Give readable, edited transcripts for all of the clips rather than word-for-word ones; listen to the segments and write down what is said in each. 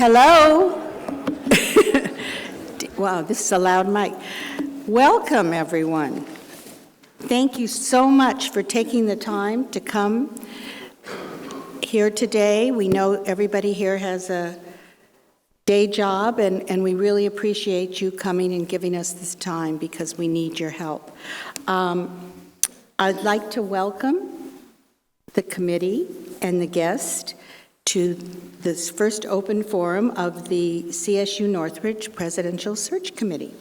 Hello. Wow, this is a loud mic. Welcome, everyone. Thank you so much for taking the time to come here today. We know everybody here has a day job, and we really appreciate you coming and giving us this time because we need your help. I'd like to welcome the committee and the guest to this first open forum of the CSU Northridge Presidential Search Committee.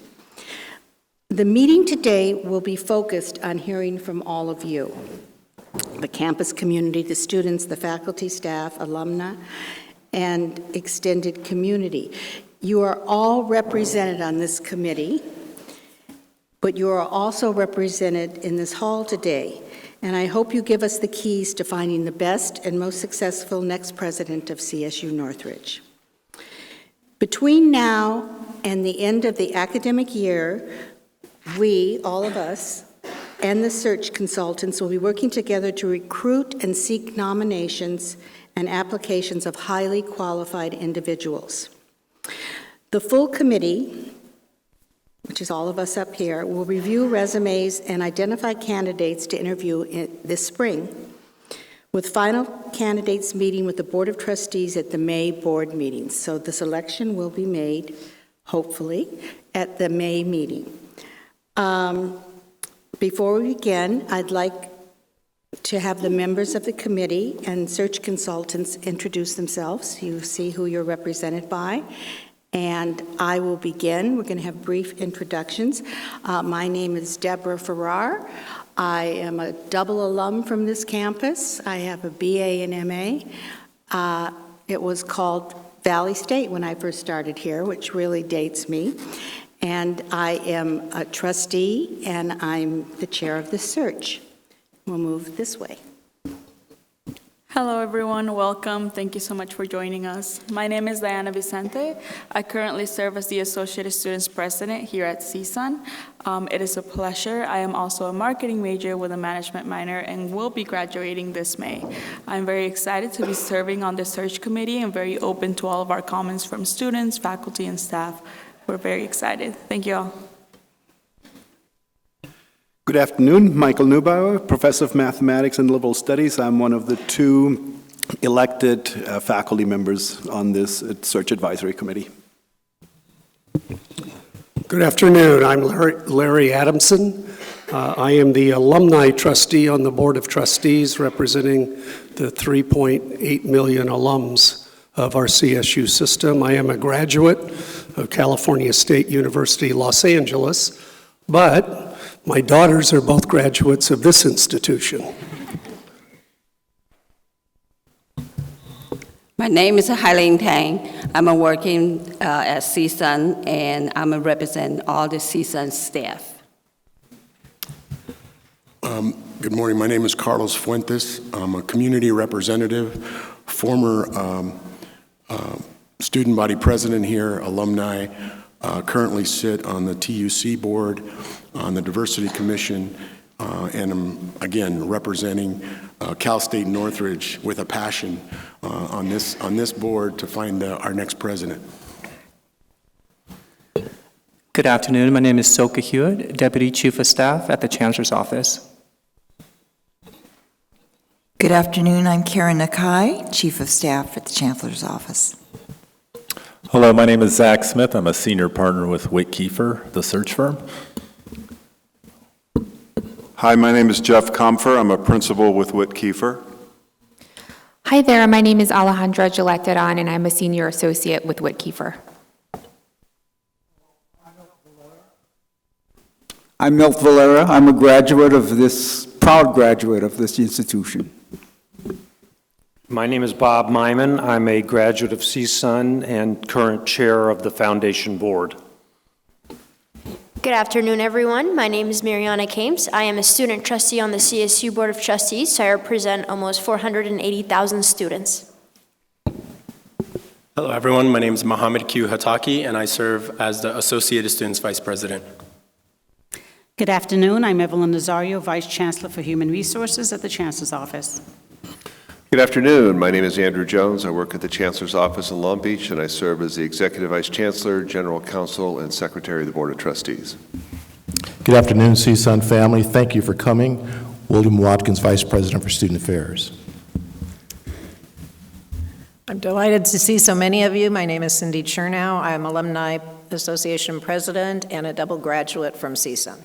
The meeting today will be focused on hearing from all of you, the campus community, the students, the faculty, staff, alumni, and extended community. You are all represented on this committee, but you are also represented in this hall today. And I hope you give us the keys to finding the best and most successful next president of CSU Northridge. Between now and the end of the academic year, we, all of us, and the search consultants will be working together to recruit and seek nominations and applications of highly qualified individuals. The full committee, which is all of us up here, will review resumes and identify candidates to interview this spring, with final candidates meeting with the Board of Trustees at the May board meeting. So the selection will be made, hopefully, at the May meeting. Before we begin, I'd like to have the members of the committee and search consultants introduce themselves. You see who you're represented by. And I will begin. We're going to have brief introductions. My name is Deborah Farrar. I am a double alum from this campus. I have a BA and MA. It was called Valley State when I first started here, which really dates me. And I am a trustee, and I'm the chair of the search. We'll move this way. Hello, everyone. Welcome. Thank you so much for joining us. My name is Diana Vicente. I currently serve as the Associate Students President here at CSUN. It is a pleasure. I am also a marketing major with a management minor and will be graduating this May. I'm very excited to be serving on the search committee and very open to all of our comments from students, faculty, and staff. We're very excited. Thank you all. Good afternoon, Michael Neubauer, Professor of Mathematics and Liberal Studies. I'm one of the two elected faculty members on this Search Advisory Committee. Good afternoon, I'm Larry Adamson. I am the Alumni Trustee on the Board of Trustees representing the 3.8 million alums of our CSU system. I am a graduate of California State University, Los Angeles, but my daughters are both graduates of this institution. My name is Hailin Tang. I'm working at CSUN, and I'm represent all the CSUN staff. Good morning. My name is Carlos Fuentes. I'm a community representative, former student body president here, alumni. Currently sit on the TUC board, on the Diversity Commission, and I'm, again, representing Cal State Northridge with a passion on this board to find our next president. Good afternoon. My name is Soka Hewitt, Deputy Chief of Staff at the Chancellor's Office. Good afternoon. I'm Karen Ncod, Chief of Staff at the Chancellor's Office. Hello, my name is Zach Smith. I'm a senior partner with Witt Kiefer, the search firm. Hi, my name is Jeff Comfer. I'm a principal with Witt Kiefer. Hi there, my name is Alejandra Gillette-Duran, and I'm a senior associate with Witt Kiefer. I'm Milt Valera. I'm a graduate of this, proud graduate of this institution. My name is Bob Myman. I'm a graduate of CSUN and current chair of the Foundation Board. Good afternoon, everyone. My name is Mariana Kames. I am a student trustee on the CSU Board of Trustees, so I represent almost 480,000 students. Hello, everyone. My name is Mohammed Q. Hataki, and I serve as the Associated Students Vice President. Good afternoon. I'm Evelyn Nazario, Vice Chancellor for Human Resources at the Chancellor's Office. Good afternoon. My name is Andrew Jones. I work at the Chancellor's Office in Long Beach, and I serve as the Executive Vice Chancellor, General Counsel, and Secretary of the Board of Trustees. Good afternoon, CSUN family. Thank you for coming. William Watkins, Vice President for Student Affairs. I'm delighted to see so many of you. My name is Cindy Chernow. I'm Alumni Association President and a double graduate from CSUN.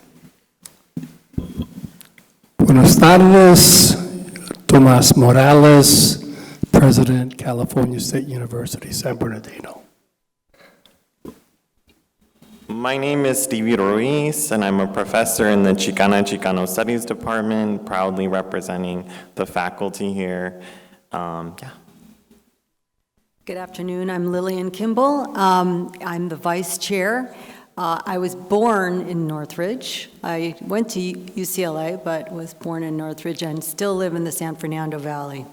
Buenas tardes. Tomas Morales, President, California State University, San Bernardino. My name is Stevie Ruiz, and I'm a professor in the Chicano Studies Department, proudly representing the faculty here. Good afternoon. I'm Lillian Kimball. I'm the vice chair. I was born in Northridge. I went to UCLA, but was born in Northridge and still live in the San Fernando Valley.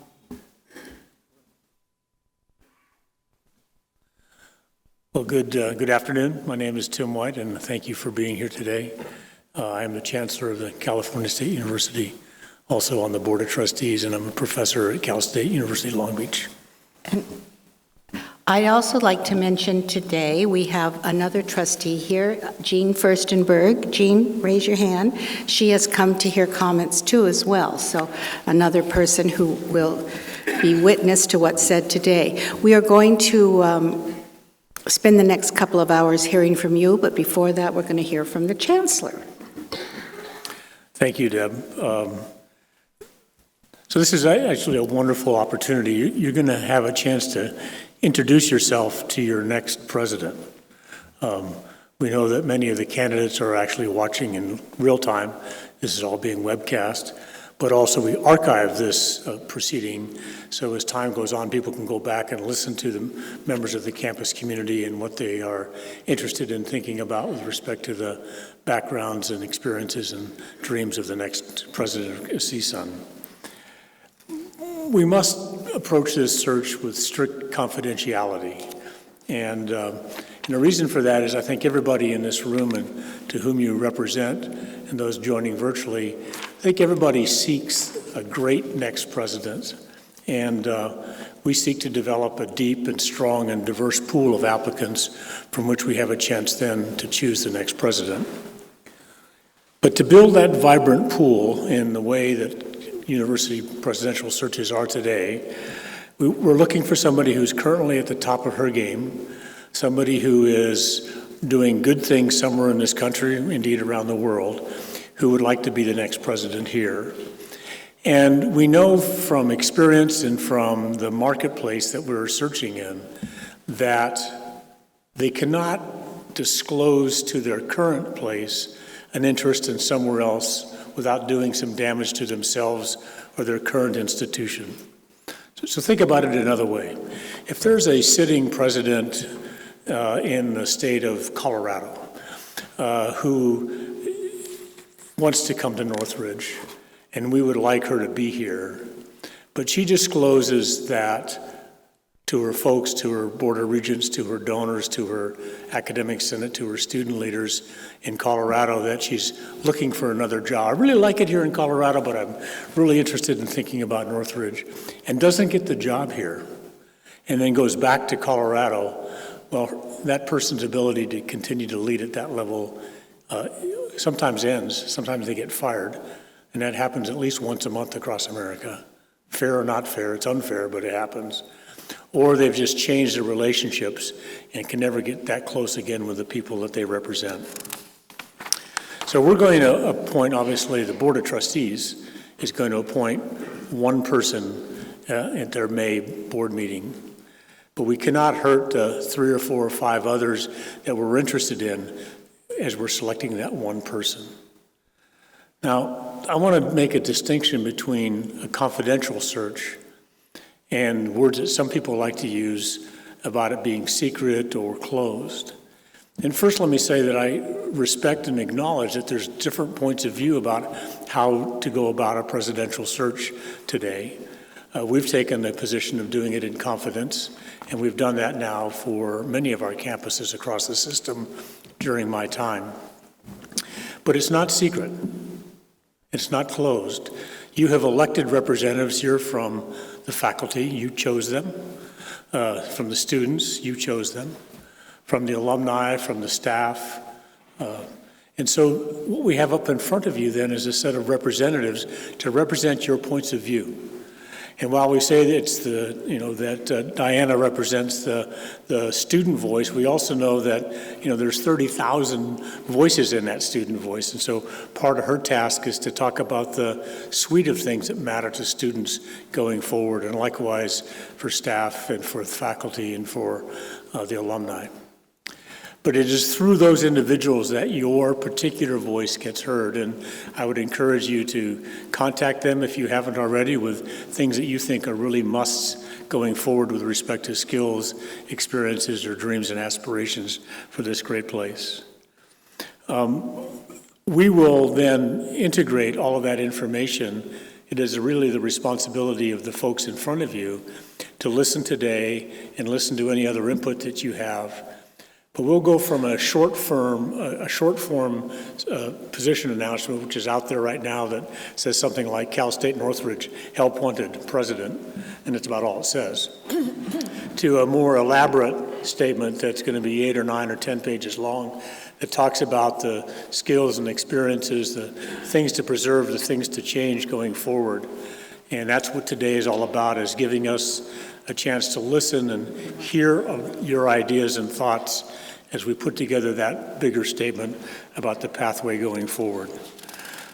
Well, good afternoon. My name is Tim White, and thank you for being here today. I am the Chancellor of the California State University, also on the Board of Trustees, and I'm a professor at Cal State University Long Beach. I'd also like to mention today we have another trustee here, Jean Furstenberg. Jean, raise your hand. She has come to hear comments too as well, so another person who will be witness to what's said today. We are going to spend the next couple of hours hearing from you, but before that we're going to hear from the Chancellor. Thank you, Deb. So this is actually a wonderful opportunity. You're going to have a chance to introduce yourself to your next president. We know that many of the candidates are actually watching in real time. This is all being webcast, but also we archive this proceeding, so as time goes on, people can go back and listen to the members of the campus community and what they are interested in thinking about with respect to the backgrounds and experiences and dreams of the next president of CSUN. We must approach this search with strict confidentiality. And the reason for that is I think everybody in this room and to whom you represent and those joining virtually, I think everybody seeks a great next president. And we seek to develop a deep and strong and diverse pool of applicants from which we have a chance then to choose the next president. But to build that vibrant pool in the way that university presidential searches are today, we're looking for somebody who's currently at the top of her game, somebody who is doing good things somewhere in this country, indeed around the world, who would like to be the next president here. And we know from experience and from the marketplace that we're searching in that they cannot disclose to their current place an interest in somewhere else without doing some damage to themselves or their current institution. So think about it another way. If there's a sitting president in the state of Colorado who wants to come to Northridge, and we would like her to be here, but she discloses that to her folks, to her board of regents, to her donors, to her academic senate, to her student leaders in Colorado that she's looking for another job. I really like it here in Colorado, but I'm really interested in thinking about Northridge, and doesn't get the job here, and then goes back to Colorado. Well, that person's ability to continue to lead at that level sometimes ends, sometimes they get fired, and that happens at least once a month across America. Fair or not fair, it's unfair, but it happens. Or they've just changed their relationships and can never get that close again with the people that they represent. So we're going to appoint, obviously, the Board of Trustees is going to appoint one person at their May board meeting. But we cannot hurt the 3 or 4 or 5 others that we're interested in as we're selecting that one person. Now, I want to make a distinction between a confidential search and words that some people like to use about it being secret or closed. And first, let me say that I respect and acknowledge that there's different points of view about how to go about a presidential search today. We've taken the position of doing it in confidence, and we've done that now for many of our campuses across the system during my time. But it's not secret. It's not closed. You have elected representatives here from the faculty, you chose them, from the students, you chose them, from the alumni, from the staff. And so what we have up in front of you then is a set of representatives to represent your points of view. And while we say that it's that Diana represents the student voice, we also know that, there's 30,000 voices in that student voice. And so part of her task is to talk about the suite of things that matter to students going forward, and likewise for staff and for faculty and for the alumni. But it is through those individuals that your particular voice gets heard, and I would encourage you to contact them if you haven't already with things that you think are really musts going forward with respect to skills, experiences, or dreams and aspirations for this great place. We will then integrate all of that information. It is really the responsibility of the folks in front of you to listen today and listen to any other input that you have. But we'll go from a short form position announcement, which is out there right now, that says something like Cal State Northridge, help wanted president, and it's about all it says, to a more elaborate statement that's going to be 8 or 9 or 10 pages long that talks about the skills and experiences, the things to preserve, the things to change going forward. And that's what today is all about, is giving us a chance to listen and hear your ideas and thoughts as we put together that bigger statement about the pathway going forward.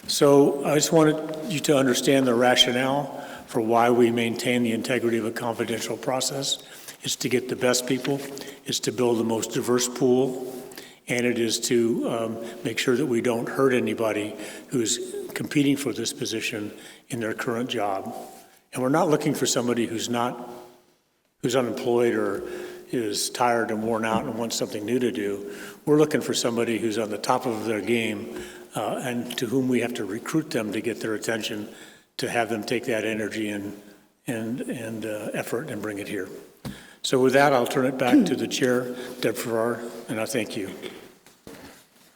So I just wanted you to understand the rationale for why we maintain the integrity of a confidential process. It's to get the best people, it's to build the most diverse pool, and it is to make sure that we don't hurt anybody who's competing for this position in their current job. And we're not looking for somebody who's unemployed or is tired and worn out and wants something new to do. We're looking for somebody who's on the top of their game and to whom we have to recruit them to get their attention, to have them take that energy and effort and bring it here. So with that, I'll turn it back to the chair, Deb Farrar, and I thank you.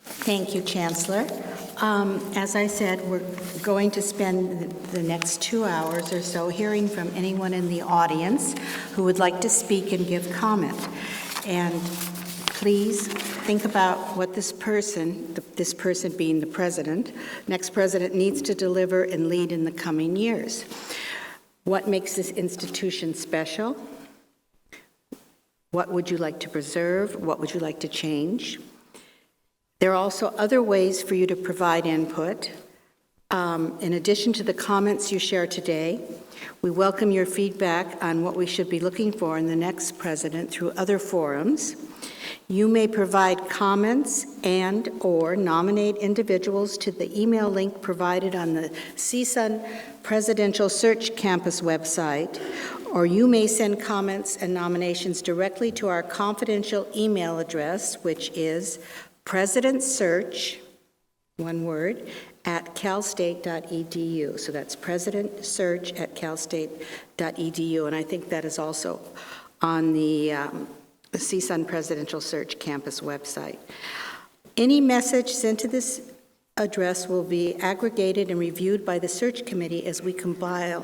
Thank you, Chancellor. As I said, we're going to spend the next 2 hours or so hearing from anyone in the audience who would like to speak and give comment. And please think about what this person being the president, next president, needs to deliver and lead in the coming years. What makes this institution special? What would you like to preserve? What would you like to change? There are also other ways for you to provide input. In addition to the comments you share today, we welcome your feedback on what we should be looking for in the next president through other forums. You may provide comments and/or nominate individuals to the email link provided on the CSUN Presidential Search Campus website, or you may send comments and nominations directly to our confidential email address, which is presidentsearch, one word, at calstate.edu. So that's presidentsearch@calstate.edu, and I think that is also on the CSUN Presidential Search Campus website. Any message sent to this address will be aggregated and reviewed by the search committee as we compile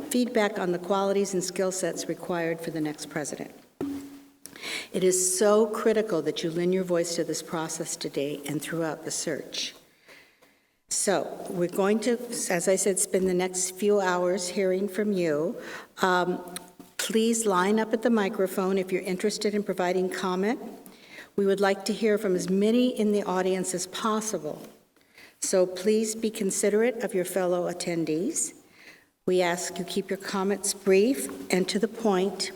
feedback on the qualities and skill sets required for the next president. It is so critical that you lend your voice to this process today and throughout the search. So we're going to, as I said, spend the next few hours hearing from you. Please line up at the microphone if you're interested in providing comment. We would like to hear from as many in the audience as possible. So please be considerate of your fellow attendees. We ask you keep your comments brief and to the point,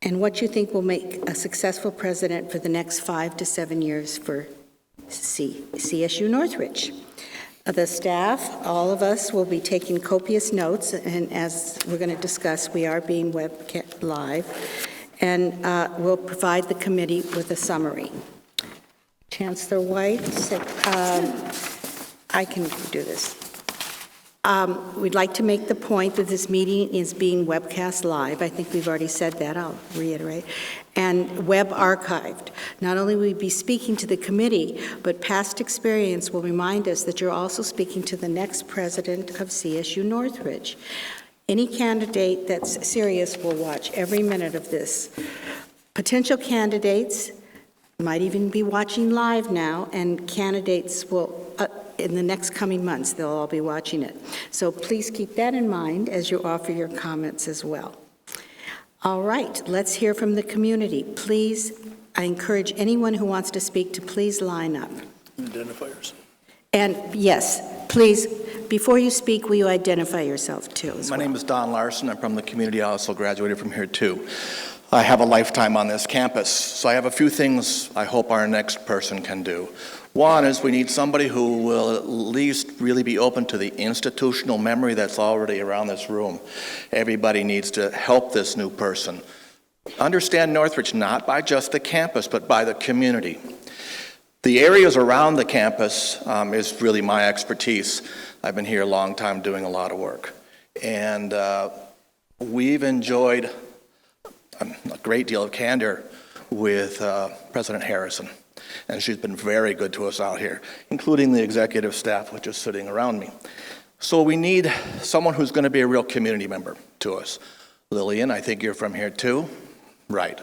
and what you think will make a successful president for the next 5 to 7 years for CSU Northridge. The staff, all of us, will be taking copious notes, and as we're going to discuss, we are being webcast live, and we'll provide the committee with a summary. Chancellor White said, I can do this. We'd like to make the point that this meeting is being webcast live. I think we've already said that. I'll reiterate. And web archived. Not only will you be speaking to the committee, but past experience will remind us that you're also speaking to the next president of CSU Northridge. Any candidate that's serious will watch every minute of this. Potential candidates might even be watching live now, and candidates will, in the next coming months, they'll all be watching it. So please keep that in mind as you offer your comments as well. All right, let's hear from the community. Please, I encourage anyone who wants to speak to please line up. Identifiers. And yes, please, before you speak, will you identify yourself too as My well? name is Don Larson. I'm from the community. I also graduated from here too. I have a lifetime on this campus, so I have a few things I hope our next person can do. One is we need somebody who will at least really be open to the institutional memory that's already around this room. Everybody needs to help this new person understand Northridge not by just the campus, but by the community. The areas around the campus is really my expertise. I've been here a long time doing a lot of work. And we've enjoyed a great deal of candor with President Harrison. And she's been very good to us out here, including the executive staff, which is sitting around me. So we need someone who's going to be a real community member to us. Lillian, I think you're from here too? Right.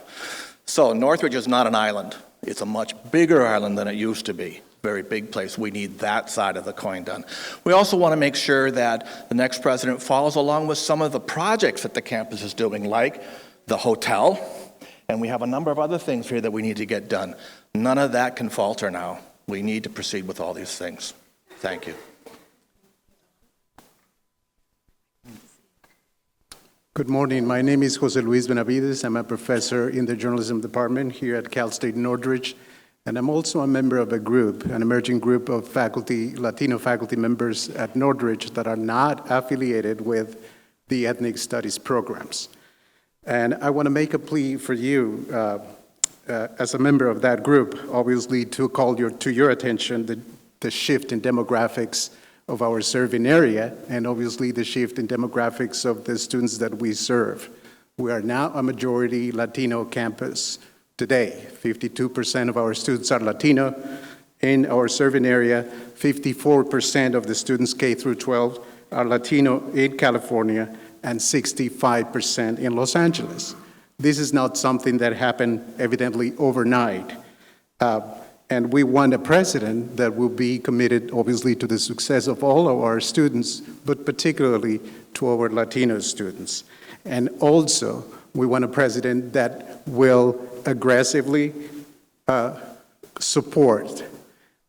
So Northridge is not an island. It's a much bigger island than it used to be. Very big place. We need that side of the coin done. We also want to make sure that the next president follows along with some of the projects that the campus is doing, like the hotel, and we have a number of other things here that we need to get done. None of that can falter now. We need to proceed with all these things. Thank you. Good morning. My name is Jose Luis Benavides. I'm a professor in the journalism department here at Cal State Northridge, and I'm also a member of a group, an emerging group of faculty, Latino faculty members at Northridge that are not affiliated with the ethnic studies programs. And I want to make a plea for you, as a member of that group, obviously to call to your attention the shift in demographics of our serving area, and obviously the shift in demographics of the students that we serve. We are now a majority Latino campus today. 52% of our students are Latino. In our serving area, 54% of the students K through 12 are Latino in California, and 65% in Los Angeles. This is not something that happened evidently overnight. And we want a president that will be committed, obviously, to the success of all of our students, but particularly to our Latino students. And also, we want a president that will aggressively support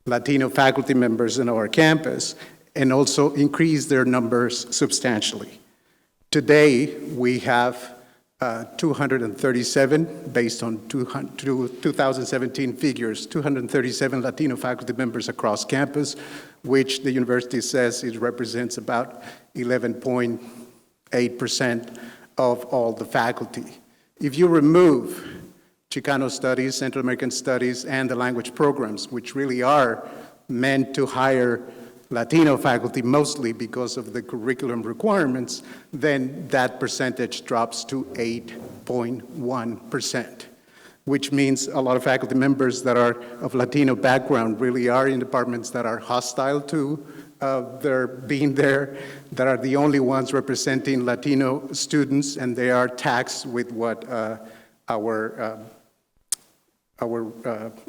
Latino faculty members in our campus and also increase their numbers substantially. Today, we have 237, based on 2017 figures, 237 Latino faculty members across campus, which the university says it represents about 11.8% of all the faculty. If you remove Chicano studies, Central American studies, and the language programs, which really are meant to hire Latino faculty mostly because of the curriculum requirements, then that percentage drops to 8.1%, which means a lot of faculty members that are of Latino background really are in departments that are hostile to their being there, that are the only ones representing Latino students, and they are taxed with what our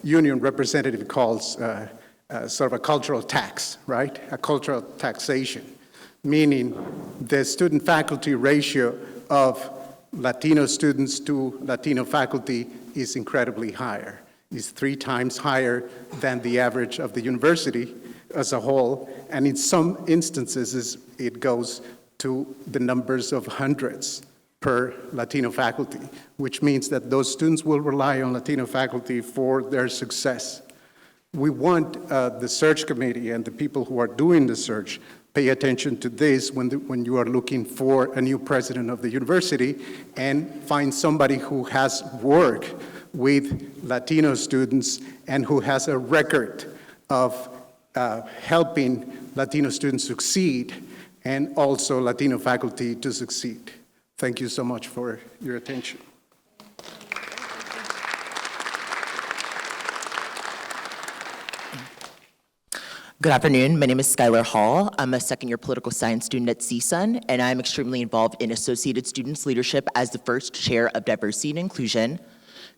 union representative calls sort of a cultural tax, right? A cultural taxation, meaning the student-faculty ratio of Latino students to Latino faculty is incredibly higher. It's 3 times higher than the average of the university as a whole, and in some instances it goes to the numbers of hundreds per Latino faculty, which means that those students will rely on Latino faculty for their success. We want the search committee and the people who are doing the search pay attention to this when you are looking for a new president of the university, and find somebody who has worked with Latino students and who has a record of helping Latino students succeed and also Latino faculty to succeed. Thank you so much for your attention. Good afternoon. My name is Skylar Hall. I'm a second-year political science student at CSUN, and I'm extremely involved in Associated Students Leadership as the first chair of diversity and inclusion.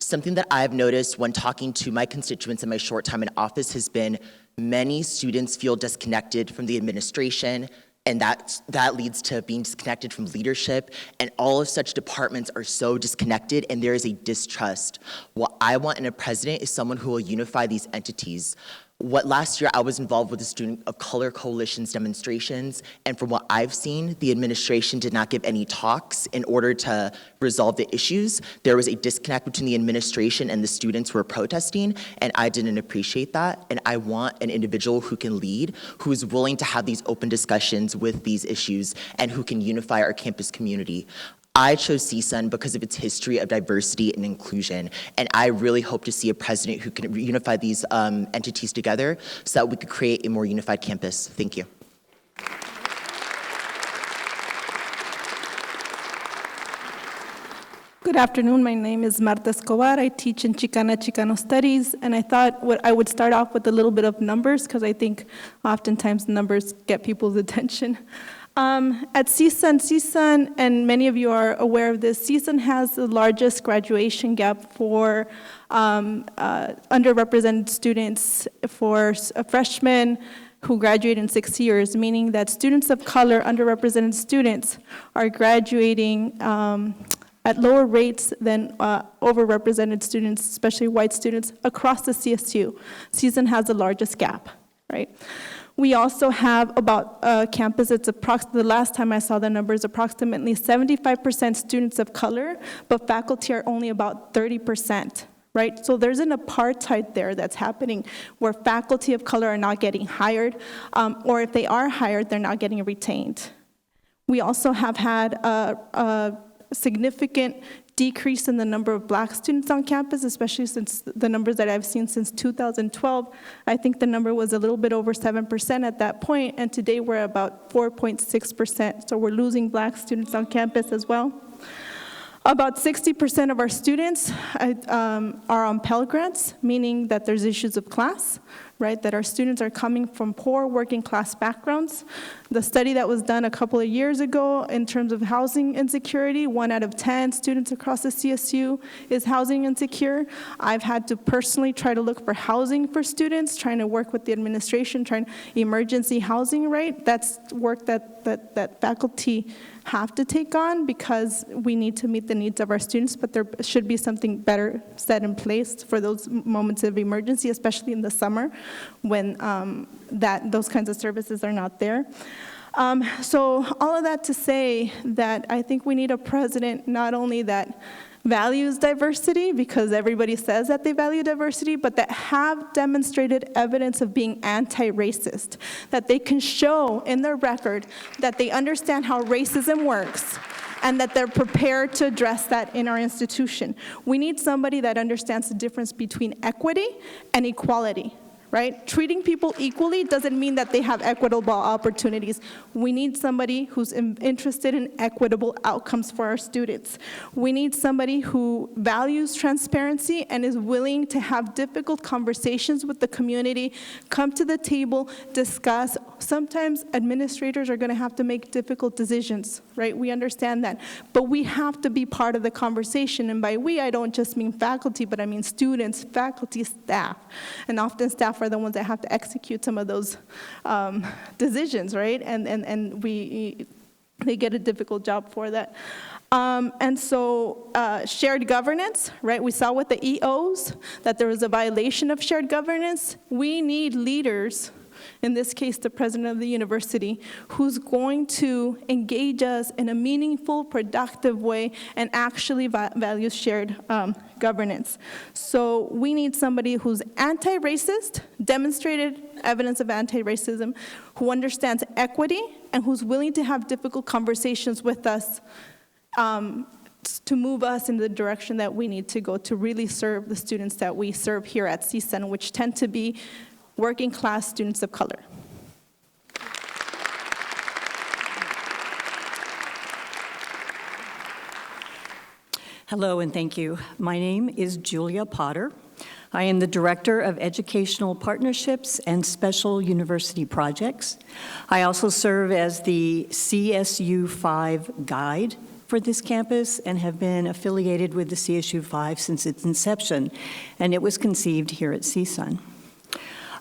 Something that I've noticed when talking to my constituents in my short time in office has been many students feel disconnected from the administration, and that leads to being disconnected from leadership, and all of such departments are so disconnected, and there is a distrust. What I want in a president is someone who will unify these entities. Last year, I was involved with the Student of Color Coalition's demonstrations, and from what I've seen, the administration did not give any talks in order to resolve the issues. There was a disconnect between the administration and the students who were protesting, and I didn't appreciate that, and I want an individual who can lead, who is willing to have these open discussions with these issues, and who can unify our campus community. I chose CSUN because of its history of diversity and inclusion, and I really hope to see a president who can unify these entities together so that we could create a more unified campus. Thank you. Good afternoon. My name is Marta Escobar. I teach in Chicano Studies, and I thought I would start off with a little bit of numbers because I think oftentimes numbers get people's attention. At CSUN, and many of you are aware of this, CSUN has the largest graduation gap for underrepresented students, for freshmen who graduate in 6 years, meaning that students of color, underrepresented students, are graduating at lower rates than overrepresented students, especially white students, across the CSU. CSUN has the largest gap, right? We also have about campus, the last time I saw the numbers, approximately 75% students of color, but faculty are only about 30%, right? So there's an apartheid there that's happening where faculty of color are not getting hired, or if they are hired, they're not getting retained. We also have had a significant decrease in the number of black students on campus, especially since the numbers that I've seen since 2012. I think the number was a little bit over 7% at that point, and today we're about 4.6%. So we're losing black students on campus as well. About 60% of our students are on Pell Grants, meaning that there's issues of class, right? That our students are coming from poor working class backgrounds. The study that was done a couple of years ago in terms of housing insecurity, 1 out of 10 students across the CSU is housing insecure. I've had to personally try to look for housing for students, trying to work with the administration, trying emergency housing, right? That's work that faculty have to take on because we need to meet the needs of our students, but there should be something better set in place for those moments of emergency, especially in the summer when those kinds of services are not there. So all of that to say that I think we need a president not only that values diversity, because everybody says that they value diversity, but that have demonstrated evidence of being anti-racist, that they can show in their record that they understand how racism works and that they're prepared to address that in our institution. We need somebody that understands the difference between equity and equality. Right? Treating people equally doesn't mean that they have equitable opportunities. We need somebody who's interested in equitable outcomes for our students. We need somebody who values transparency and is willing to have difficult conversations with the community, come to the table, discuss. Sometimes administrators are going to have to make difficult decisions, right? We understand that. But we have to be part of the conversation. And by we, I don't just mean faculty, but I mean students, faculty, staff. And often staff are the ones that have to execute some of those decisions, right? And they get a difficult job for that. And so shared governance, right? We saw with the EOs that there was a violation of shared governance. We need leaders, in this case, the president of the university, who's going to engage us in a meaningful, productive way and actually values shared governance. So we need somebody who's anti-racist, demonstrated evidence of anti-racism, who understands equity, and who's willing to have difficult conversations with us to move us in the direction that we need to go to really serve the students that we serve here at CSUN, which tend to be working class students of color. Hello and thank you. My name is Julia Potter. I am the Director of Educational Partnerships and Special University Projects. I also serve as the CSU 5 guide for this campus and have been affiliated with the CSU 5 since its inception, and it was conceived here at CSUN.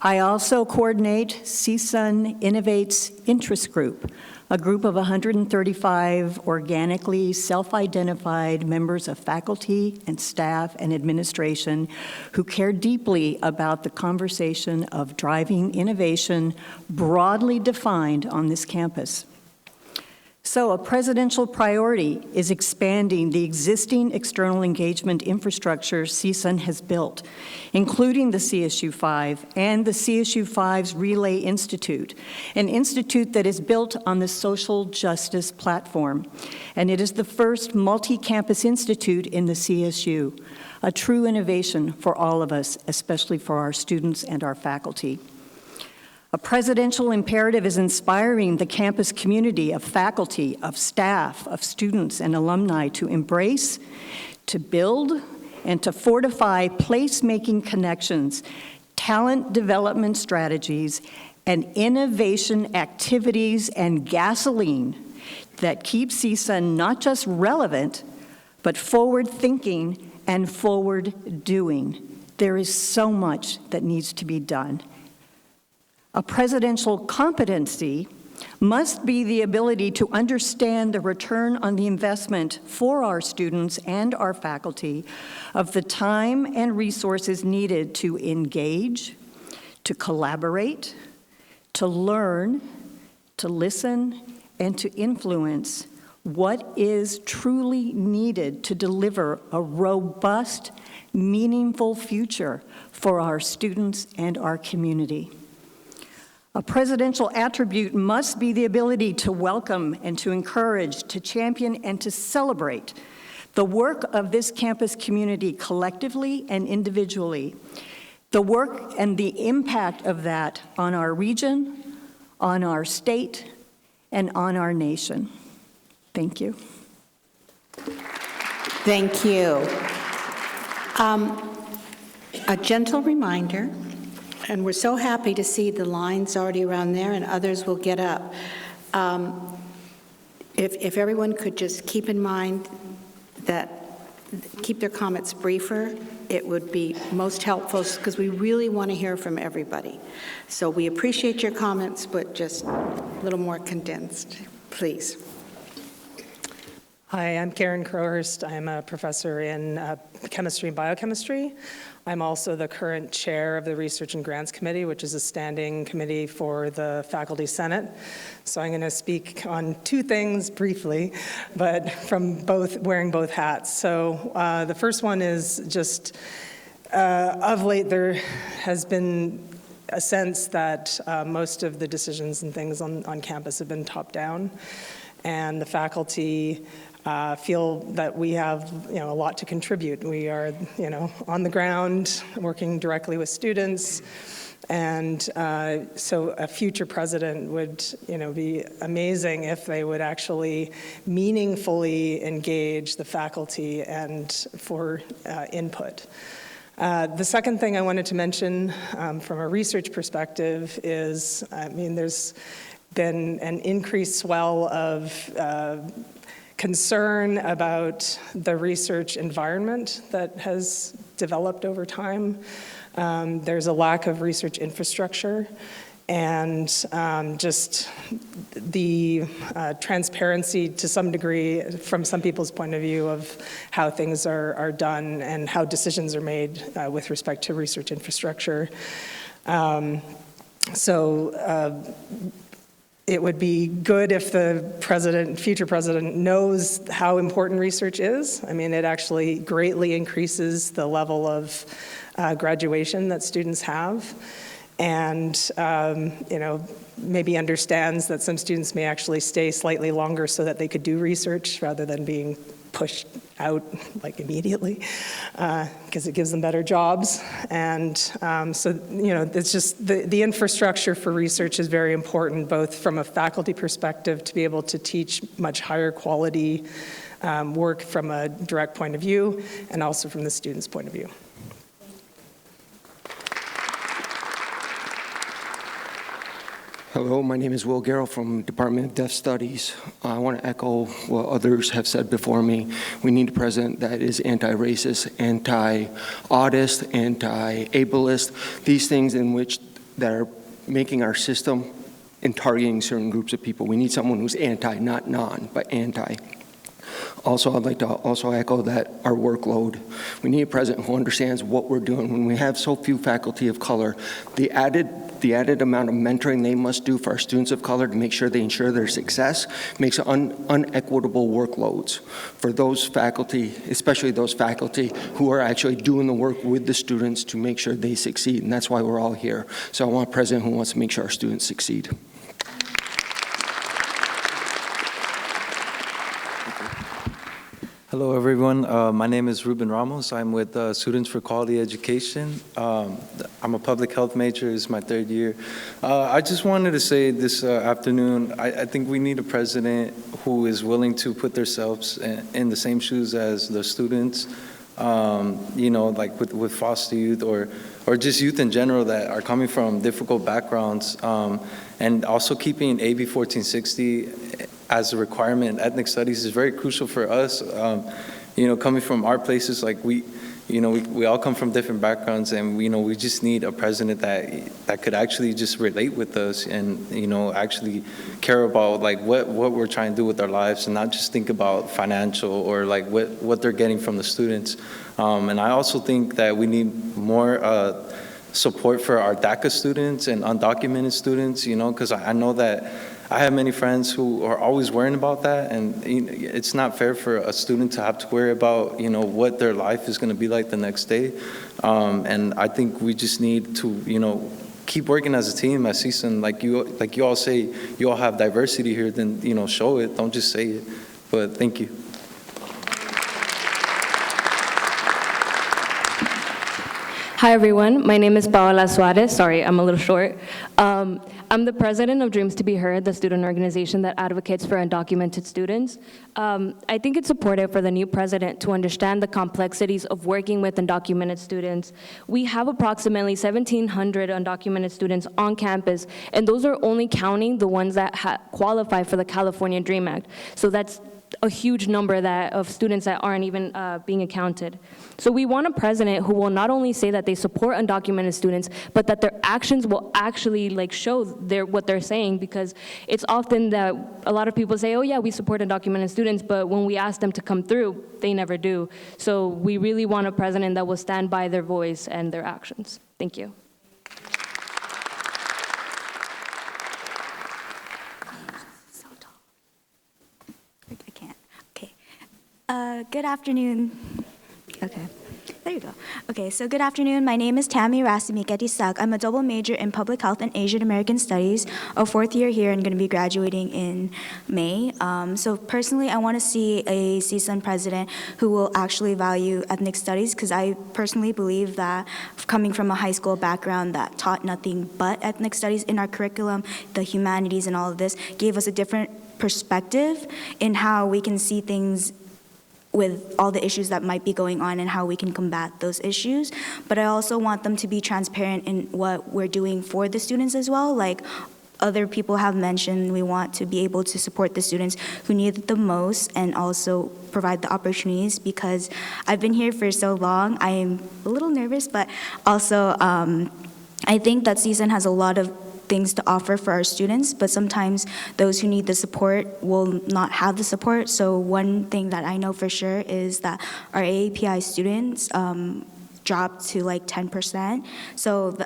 I also coordinate CSUN Innovates Interest Group, a group of 135 organically self-identified members of faculty and staff and administration who care deeply about the conversation of driving innovation broadly defined on this campus. So a presidential priority is expanding the existing external engagement infrastructure CSUN has built, including the CSU 5 and the CSU 5's Relay Institute, an institute that is built on the social justice platform. And it is the first multi-campus institute in the CSU, a true innovation for all of us, especially for our students and our faculty. A presidential imperative is inspiring the campus community of faculty, of staff, of students, and alumni to embrace, to build, and to fortify place-making connections, talent development strategies, and innovation activities and gasoline that keep CSUN not just relevant, but forward-thinking and forward-doing. There is so much that needs to be done. A presidential competency must be the ability to understand the return on the investment for our students and our faculty of the time and resources needed to engage, to collaborate, to learn, to listen, and to influence what is truly needed to deliver a robust, meaningful future for our students and our community. A presidential attribute must be the ability to welcome and to encourage, to champion and to celebrate the work of this campus community collectively and individually, the work and the impact of that on our region, on our state, and on our nation. Thank you. Thank you. A gentle reminder, and we're so happy to see the lines already around there, and others will get up. If everyone could just keep in mind that, keep their comments briefer, it would be most helpful, because we really want to hear from everybody. So we appreciate your comments, but just a little more condensed, please. Hi, I'm Karen Crowhurst. I'm a professor in chemistry and biochemistry. I'm also the current chair of the Research and Grants Committee, which is a standing committee for the Faculty Senate. So I'm going to speak on two things briefly, but from both, wearing both hats. So the first one is just, of late there has been a sense that most of the decisions and things on campus have been top down, and the faculty feel that we have, a lot to contribute. We are, on the ground, working directly with students, and so a future president would, be amazing if they would actually meaningfully engage the faculty and for input. The second thing I wanted to mention from a research perspective is, there's been an increased swell of concern about the research environment that has developed over time. There's a lack of research infrastructure, and just the transparency to some degree from some people's point of view of how things are done and how decisions are made with respect to research infrastructure. It would be good if the future president knows how important research is. It actually greatly increases the level of graduation that students have, and maybe understands that some students may actually stay slightly longer so that they could do research rather than being pushed out immediately, because it gives them better jobs. And it's just the infrastructure for research is very important, both from a faculty perspective to be able to teach much higher quality work from a direct point of view, and also from the student's point of view. Hello, my name is Will Garrett from Department of Deaf Studies. I want to echo what others have said before me. We need a president that is anti-racist, anti-autist, anti-ableist, these things that are making our system and targeting certain groups of people. We need someone who's anti, not non, but anti. Also, I'd like to also echo that our workload. We need a president who understands what we're doing. When we have so few faculty of color, the added amount of mentoring they must do for our students of color to make sure they ensure their success makes unequitable workloads for those faculty, especially those faculty who are actually doing the work with the students to make sure they succeed. And that's why we're all here. So I want a president who wants to make sure our students succeed. Hello, everyone. My name is Ruben Ramos. I'm with Students for Quality Education. I'm a public health major. It's my third year. I just wanted to say this afternoon, I think we need a president who is willing to put themselves in the same shoes as the students, like with foster youth or just youth in general that are coming from difficult backgrounds, and also keeping AB 1460 as a requirement in ethnic studies is very crucial for us. Coming from our places, like we all come from different backgrounds, and we just need a president that could actually just relate with us and actually care about like what we're trying to do with our lives, and not just think about financial or like what they're getting from the students. And I also think that we need more support for our DACA students and undocumented students, because I know that I have many friends who are always worrying about that, and it's not fair for a student to have to worry about, what their life is going to be like the next day. And I think we just need to, keep working as a team at CSUN. Like you all say, you all have diversity here, then, show it. Don't just say it. But thank you. Hi, everyone. My name is Paola Suarez. Sorry, I'm a little short. I'm the president of Dreams to be Heard, the student organization that advocates for undocumented students. I think it's important for the new president to understand the complexities of working with undocumented students. We have approximately 1,700 undocumented students on campus, and those are only counting the ones that qualify for the California DREAM Act. So that's a huge number of students that aren't even being accounted. So we want a president who will not only say that they support undocumented students, but that their actions will actually show what they're saying, because it's often that a lot of people say, oh yeah, we support undocumented students, but when we ask them to come through, they never do. So we really want a president that will stand by their voice and their actions. Thank you. Good afternoon. Okay, there you go. Okay, so good afternoon. My name is Tammy Rasimiketi-Sak. I'm a double major in Public Health and Asian American Studies, a fourth year here and going to be graduating in May. So personally, I want to see a CSUN president who will actually value ethnic studies, because I personally believe that coming from a high school background that taught nothing but ethnic studies in our curriculum, the humanities and all of this, gave us a different perspective in how we can see things with all the issues that might be going on and how we can combat those issues. But I also want them to be transparent in what we're doing for the students as well. Like other people have mentioned, we want to be able to support the students who need it the most and also provide the opportunities, because I've been here for so long. I am a little nervous, but also I think that CSUN has a lot of things to offer for our students, but sometimes those who need the support will not have the support. So one thing that I know for sure is that our AAPI students dropped to 10%. So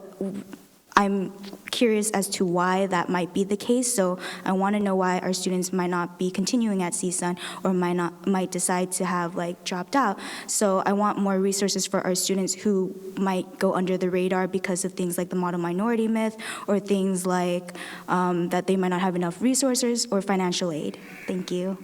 I'm curious as to why that might be the case. So I want to know why our students might not be continuing at CSUN or might decide to have dropped out. So I want more resources for our students who might go under the radar because of things like the model minority myth, or things like that they might not have enough resources or financial aid. Thank you.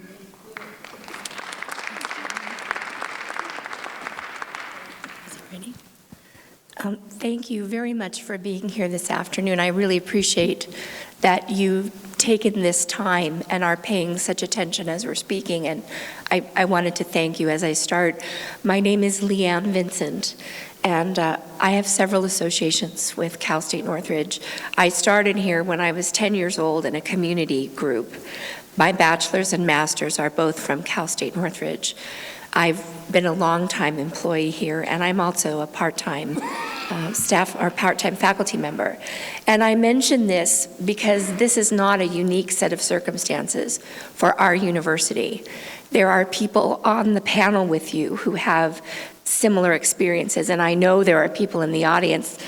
Thank you very much for being here this afternoon. I really appreciate that you've taken this time and are paying such attention as we're speaking, and I wanted to thank you as I start. My name is Leanne Vincent, And I have several associations with Cal State Northridge. I started here when I was 10 years old in a community group. My bachelor's and master's are both from Cal State Northridge. I've been a long-time employee here, and I'm also a part-time staff or part-time faculty member. And I mention this because this is not a unique set of circumstances for our university. There are people on the panel with you who have similar experiences, and I know there are people in the audience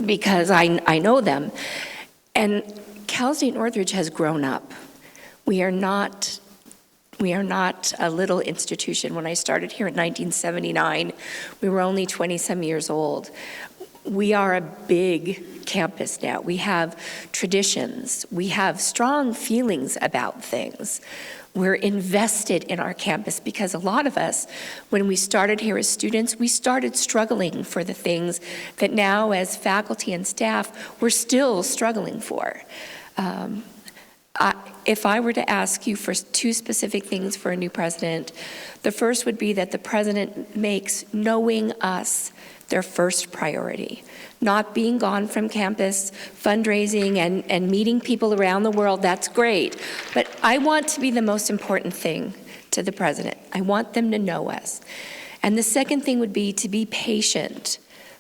because I know them. And Cal State Northridge has grown up. We are not a little institution. When I started here in 1979, we were only 20-some years old. We are a big campus now. We have traditions. We have strong feelings about things. We're invested in our campus because a lot of us, when we started here as students, we started struggling for the things that now as faculty and staff, we're still struggling for. If I were to ask you for 2 specific things for a new president, the first would be that the president makes knowing us their first priority. Not being gone from campus, fundraising and meeting people around the world, that's great. But I want to be the most important thing to the president. I want them to know us. And the second thing would be to be patient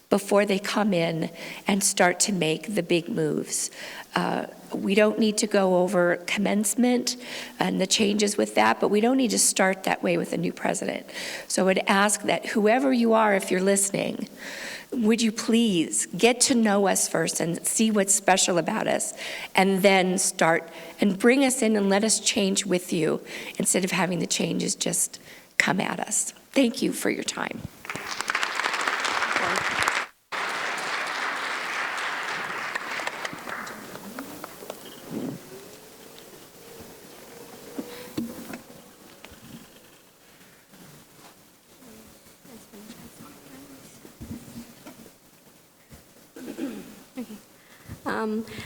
before they come in and start to make the big moves. We don't need to go over commencement and the changes with that, but we don't need to start that way with a new president. So I would ask that whoever you are, if you're listening, would you please get to know us first and see what's special about us, and then start and bring us in and let us change with you instead of having the changes just come at us. Thank you for your time.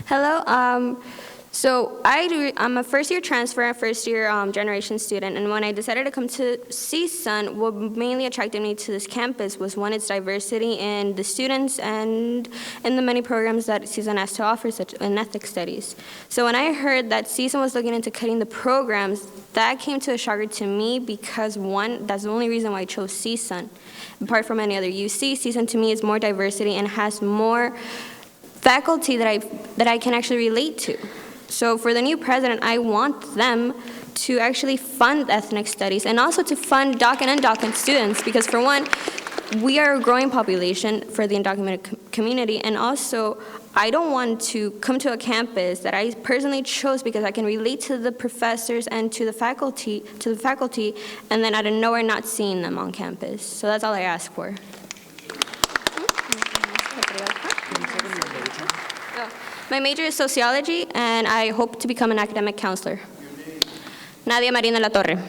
Hello. So I'm a first-year transfer, first-year generation student, and when I decided to come to CSUN, what mainly attracted me to this campus was, one, its diversity in the students and in the many programs that CSUN has to offer, such as in ethics studies. So when I heard that CSUN was looking into cutting the programs, that came to a shocker to me because, one, that's the only reason why I chose CSUN. Apart from any other UC, CSUN to me is more diversity and has more faculty that I can actually relate to. So for the new president, I want them to actually fund ethnic studies and also to fund DOC and undocumented students because, for one, we are a growing population for the undocumented community, and also I don't want to come to a campus that I personally chose because I can relate to the professors and to the faculty, and then out of nowhere not seeing them on campus. So that's all I ask for. My major is sociology, and I hope to become an academic counselor. Nadia Marina La Torre.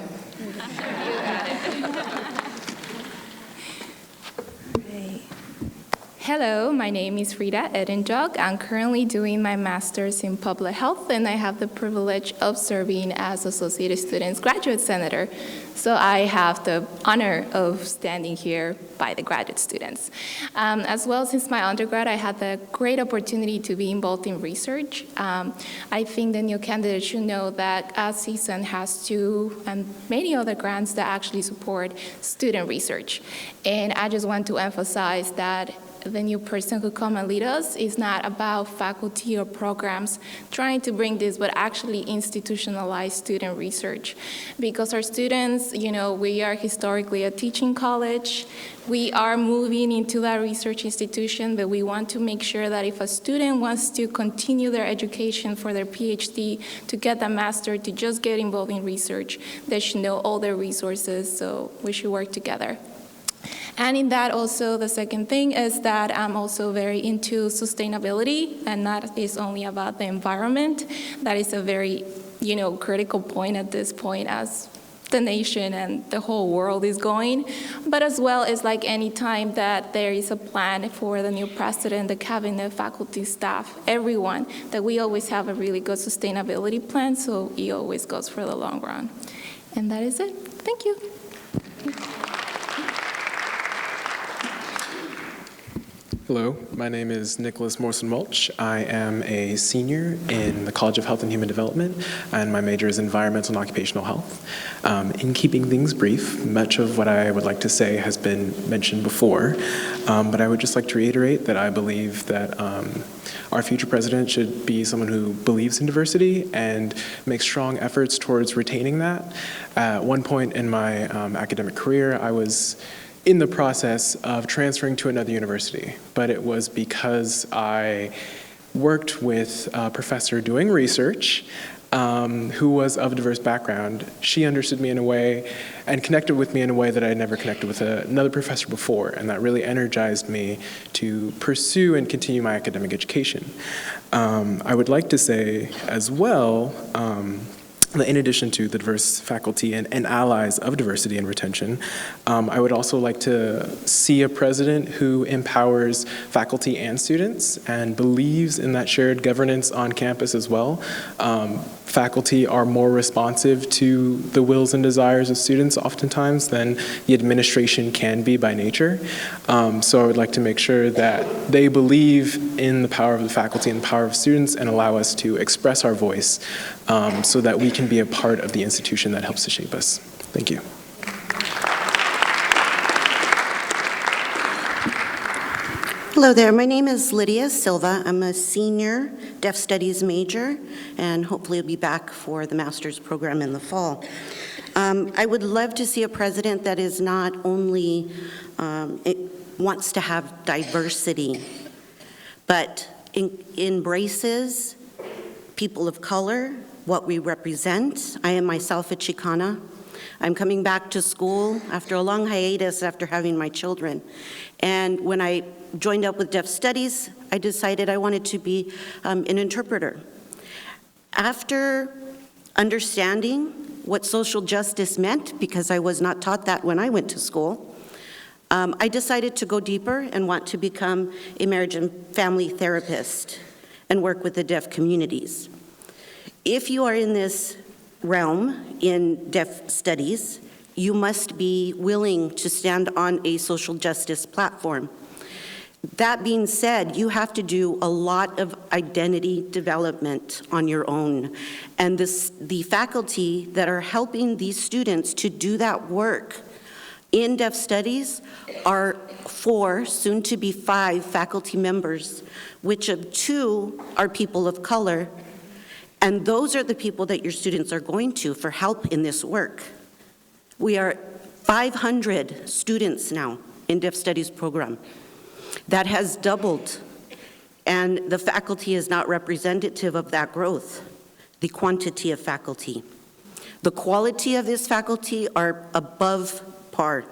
Hello, my name is Rita Edenjog. I'm currently doing my master's in public health, and I have the privilege of serving as Associated Students Graduate Senator. So I have the honor of standing here by the graduate students. As well, since my undergrad, I had the great opportunity to be involved in research. I think the new candidate should know that CSUN has 2 and many other grants that actually support student research. And I just want to emphasize that the new person who come and lead us is not about faculty or programs trying to bring this, but actually institutionalize student research. Because our students, we are historically a teaching college. We are moving into that research institution, but we want to make sure that if a student wants to continue their education for their PhD, to get that master, to just get involved in research, they should know all their resources, so we should work together. And in that also, the second thing is that I'm also very into sustainability, and that is only about the environment. That is a very, critical point at this point as the nation and the whole world is going. But as well as like any time that there is a plan for the new president, the cabinet, faculty, staff, everyone, that we always have a really good sustainability plan, so it always goes for the long run. And that is it. Thank you. Hello, my name is Nicholas Morrison Mulch. I am a senior in the College of Health and Human Development, and my major is environmental and occupational health. In keeping things brief, much of what I would like to say has been mentioned before, but I would just like to reiterate that I believe that our future president should be someone who believes in diversity and makes strong efforts towards retaining that. At one point in my academic career, I was in the process of transferring to another university, but it was because I worked with a professor doing research who was of a diverse background. She understood me in a way and connected with me in a way that I had never connected with another professor before, and that really energized me to pursue and continue my academic education. I would like to say as well, that in addition to the diverse faculty and allies of diversity and retention, I would also like to see a president who empowers faculty and students and believes in that shared governance on campus as well. Faculty are more responsive to the wills and desires of students oftentimes than the administration can be by nature. So I would like to make sure that they believe in the power of the faculty and the power of students and allow us to express our voice so that we can be a part of the institution that helps to shape us. Thank you. Hello there, my name is Lydia Silva. I'm a senior Deaf Studies major, and hopefully I'll be back for the master's program in the fall. I would love to see a president that is not only, it wants to have diversity, but embraces people of color, what we represent. I am myself a Chicana. I'm coming back to school after a long hiatus after having my children. And when I joined up with Deaf Studies, I decided I wanted to be an interpreter. After understanding what social justice meant, because I was not taught that when I went to school, I decided to go deeper and want to become a marriage and family therapist and work with the deaf communities. If you are in this realm in Deaf Studies, you must be willing to stand on a social justice platform. That being said, you have to do a lot of identity development on your own. And the faculty that are helping these students to do that work in Deaf Studies are 4, soon to be 5 faculty members, which of 2 are people of color. And those are the people that your students are going to for help in this work. We are 500 students now in Deaf Studies program. That has doubled, and the faculty is not representative of that growth, the quantity of faculty. The quality of this faculty are above par.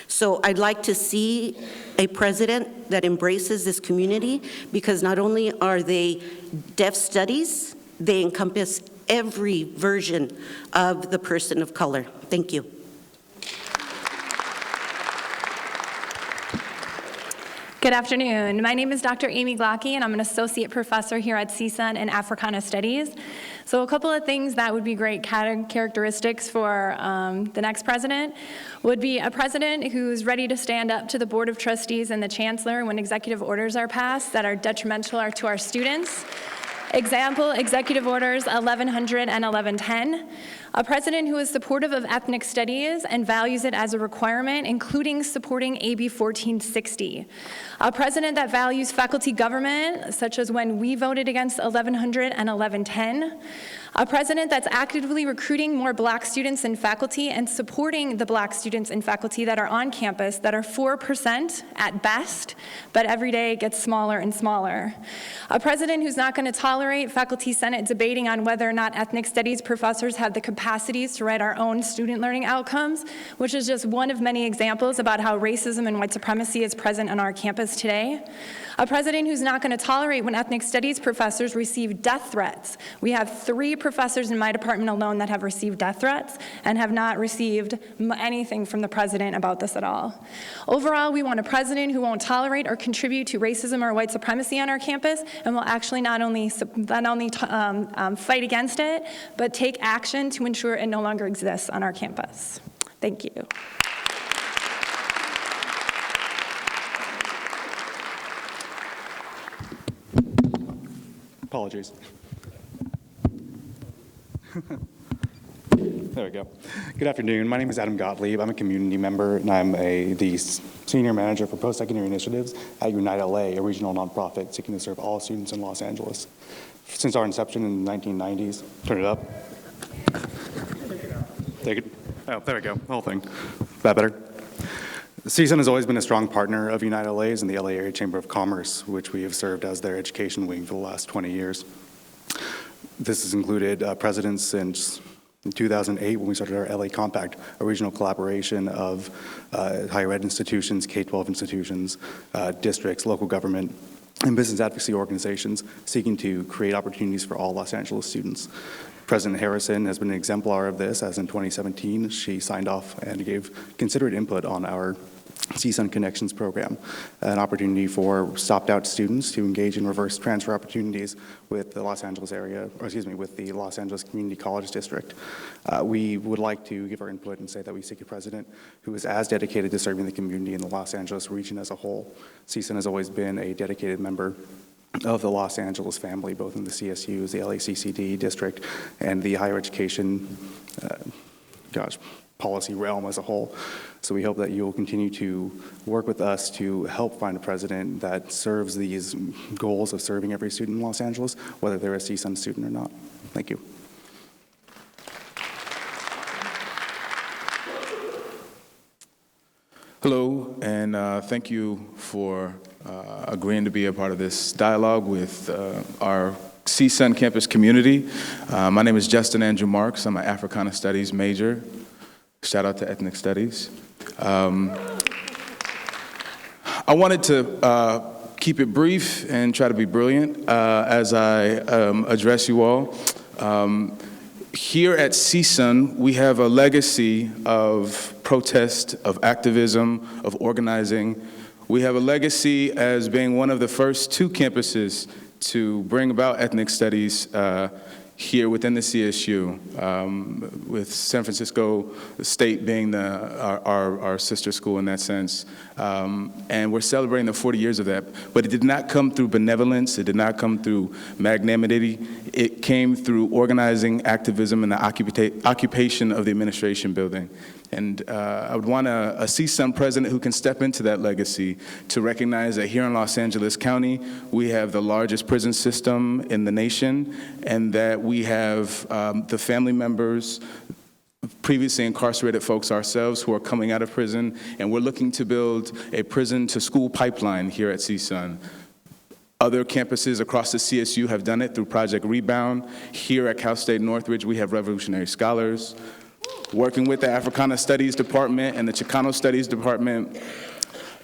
So I'd like to see a president that embraces this community, because not only are they Deaf Studies, they encompass every version of the person of color. Thank you. Good afternoon. My name is Dr. Amy Lackey, and I'm an associate professor here at CSUN in Africana Studies. So a couple of things that would be great characteristics for the next president would be a president who's ready to stand up to the Board of Trustees and the Chancellor when executive orders are passed that are detrimental to our students. Example, Executive Orders 1100 and 1110. A president who is supportive of ethnic studies and values it as a requirement, including supporting AB 1460. A president that values faculty government, such as when we voted against 1100 and 1110. A president that's actively recruiting more Black students in faculty and supporting the Black students in faculty that are on campus that are 4% at best, but every day it gets smaller and smaller. A president who's not going to tolerate faculty senate debating on whether or not ethnic studies professors have the capacities to write our own student learning outcomes, which is just one of many examples about how racism and white supremacy is present on our campus today. A president who's not going to tolerate when ethnic studies professors receive death threats. We have 3 professors in my department alone that have received death threats and have not received anything from the president about this at all. Overall, we want a president who won't tolerate or contribute to racism or white supremacy on our campus and will actually not only fight against it, but take action to ensure it no longer exists on our campus. Thank you. Apologies. There we go. Good afternoon. My name is Adam Gottlieb. I'm a community member, and I'm the senior manager for post-secondary initiatives at Unite LA, a regional nonprofit seeking to serve all students in Los Angeles. Since our inception in the 1990s, turn it up. Take it. Oh, there we go. The whole thing. Is that better? CSUN has always been a strong partner of Unite LA's and the LA Area Chamber of Commerce, which we have served as their education wing for the last 20 years. This has included presidents since 2008 when we started our LA Compact, a regional collaboration of higher ed institutions, K-12 institutions, districts, local government, and business advocacy organizations seeking to create opportunities for all Los Angeles students. President Harrison has been an exemplar of this, as in 2017, she signed off and gave considerate input on our CSUN Connections program, an opportunity for stopped-out students to engage in reverse transfer opportunities with the Los Angeles area, or excuse me, with the Los Angeles Community College District. We would like to give our input and say that we seek a president who is as dedicated to serving the community in the Los Angeles region as a whole. CSUN has always been a dedicated member of the Los Angeles family, both in the CSUs, the LACCD district, and the higher education, policy realm as a whole. So we hope that you will continue to work with us to help find a president that serves these goals of serving every student in Los Angeles, whether they're a CSUN student or not. Thank you. Hello, and thank you for agreeing to be a part of this dialogue with our CSUN campus community. My name is Justin Andrew Marks. I'm an Africana Studies major. Shout out to Ethnic Studies. I wanted to keep it brief and try to be brilliant as I address you all. Here at CSUN, we have a legacy of protest, of activism, of organizing. We have a legacy as being one of the first two campuses to bring about ethnic studies here within the CSU, with San Francisco State being our sister school in that sense. And we're celebrating the 40 years of that. But it did not come through benevolence. It did not come through magnanimity. It came through organizing, activism, and the occupation of the administration building. And I would want a CSUN president who can step into that legacy to recognize that here in Los Angeles County, we have the largest prison system in the nation, and that we have the family members, previously incarcerated folks ourselves who are coming out of prison, and we're looking to build a prison-to-school pipeline here at CSUN. Other campuses across the CSU have done it through Project Rebound. Here at Cal State Northridge, we have Revolutionary Scholars. Working with the Africana Studies Department and the Chicano Studies Department,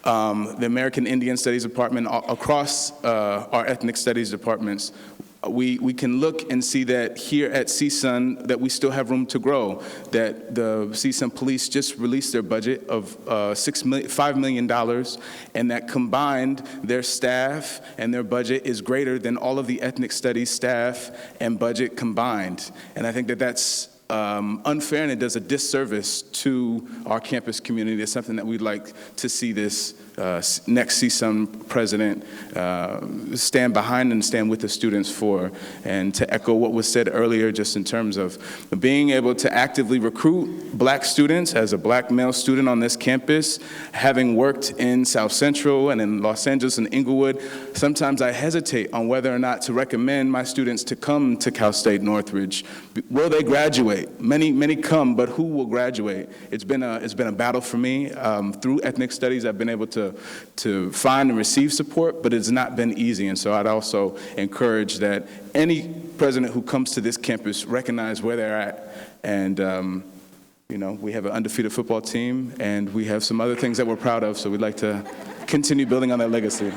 the American Indian Studies Department, across our ethnic studies departments, we can look and see that here at CSUN that we still have room to grow, that the CSUN police just released their budget of $5 million, and that combined their staff and their budget is greater than all of the ethnic studies staff and budget combined. And I think that that's unfair, and it does a disservice to our campus community. It's something that we'd like to see this next CSUN president stand behind and stand with the students for. And to echo what was said earlier, just in terms of being able to actively recruit black students, as a black male student on this campus, having worked in South Central and in Los Angeles and Inglewood, sometimes I hesitate on whether or not to recommend my students to come to Cal State Northridge. Will they graduate? Many come, but who will graduate? It's been a battle for me. Through ethnic studies, I've been able to find and receive support, but it's not been easy. And so I'd also encourage that any president who comes to this campus recognize where they're at. And you know, we have an undefeated football team, and we have some other things that we're proud of. So we'd like to continue building on that legacy.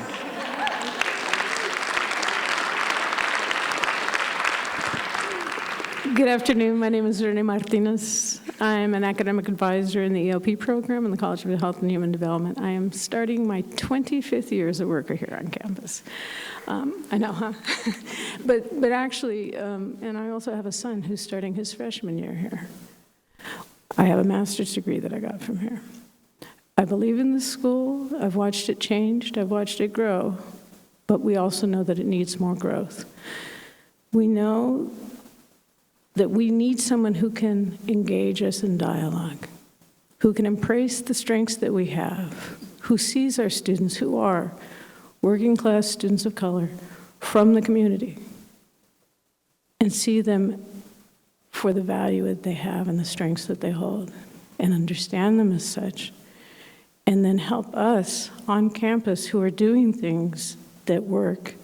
Good afternoon. My name is Rene Martinez. I'm an academic advisor in the ELP program in the College of Health and Human Development. I am starting my 25th year as a worker here on campus. I know, huh? but actually, and I also have a son who's starting his freshman year here. I have a master's degree that I got from here. I believe in the school. I've watched it change. I've watched it grow. But we also know that it needs more growth. We know that we need someone who can engage us in dialogue, who can embrace the strengths that we have, who sees our students who are working class students of color from the community and see them for the value that they have and the strengths that they hold and understand them as such, and then help us on campus who are doing things that work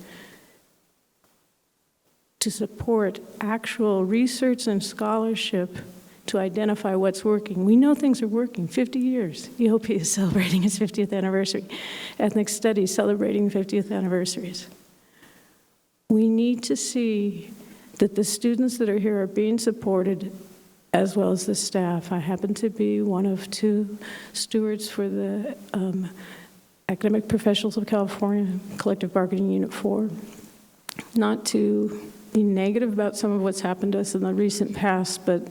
to support actual research and scholarship to identify what's working. We know things are working. 50 years. EOP is celebrating its 50th anniversary. Ethnic Studies celebrating 50th anniversaries. We need to see that the students that are here are being supported as well as the staff. I happen to be one of 2 stewards for the Academic Professionals of California, Collective Bargaining Unit 4. Not to be negative about some of what's happened to us in the recent past, but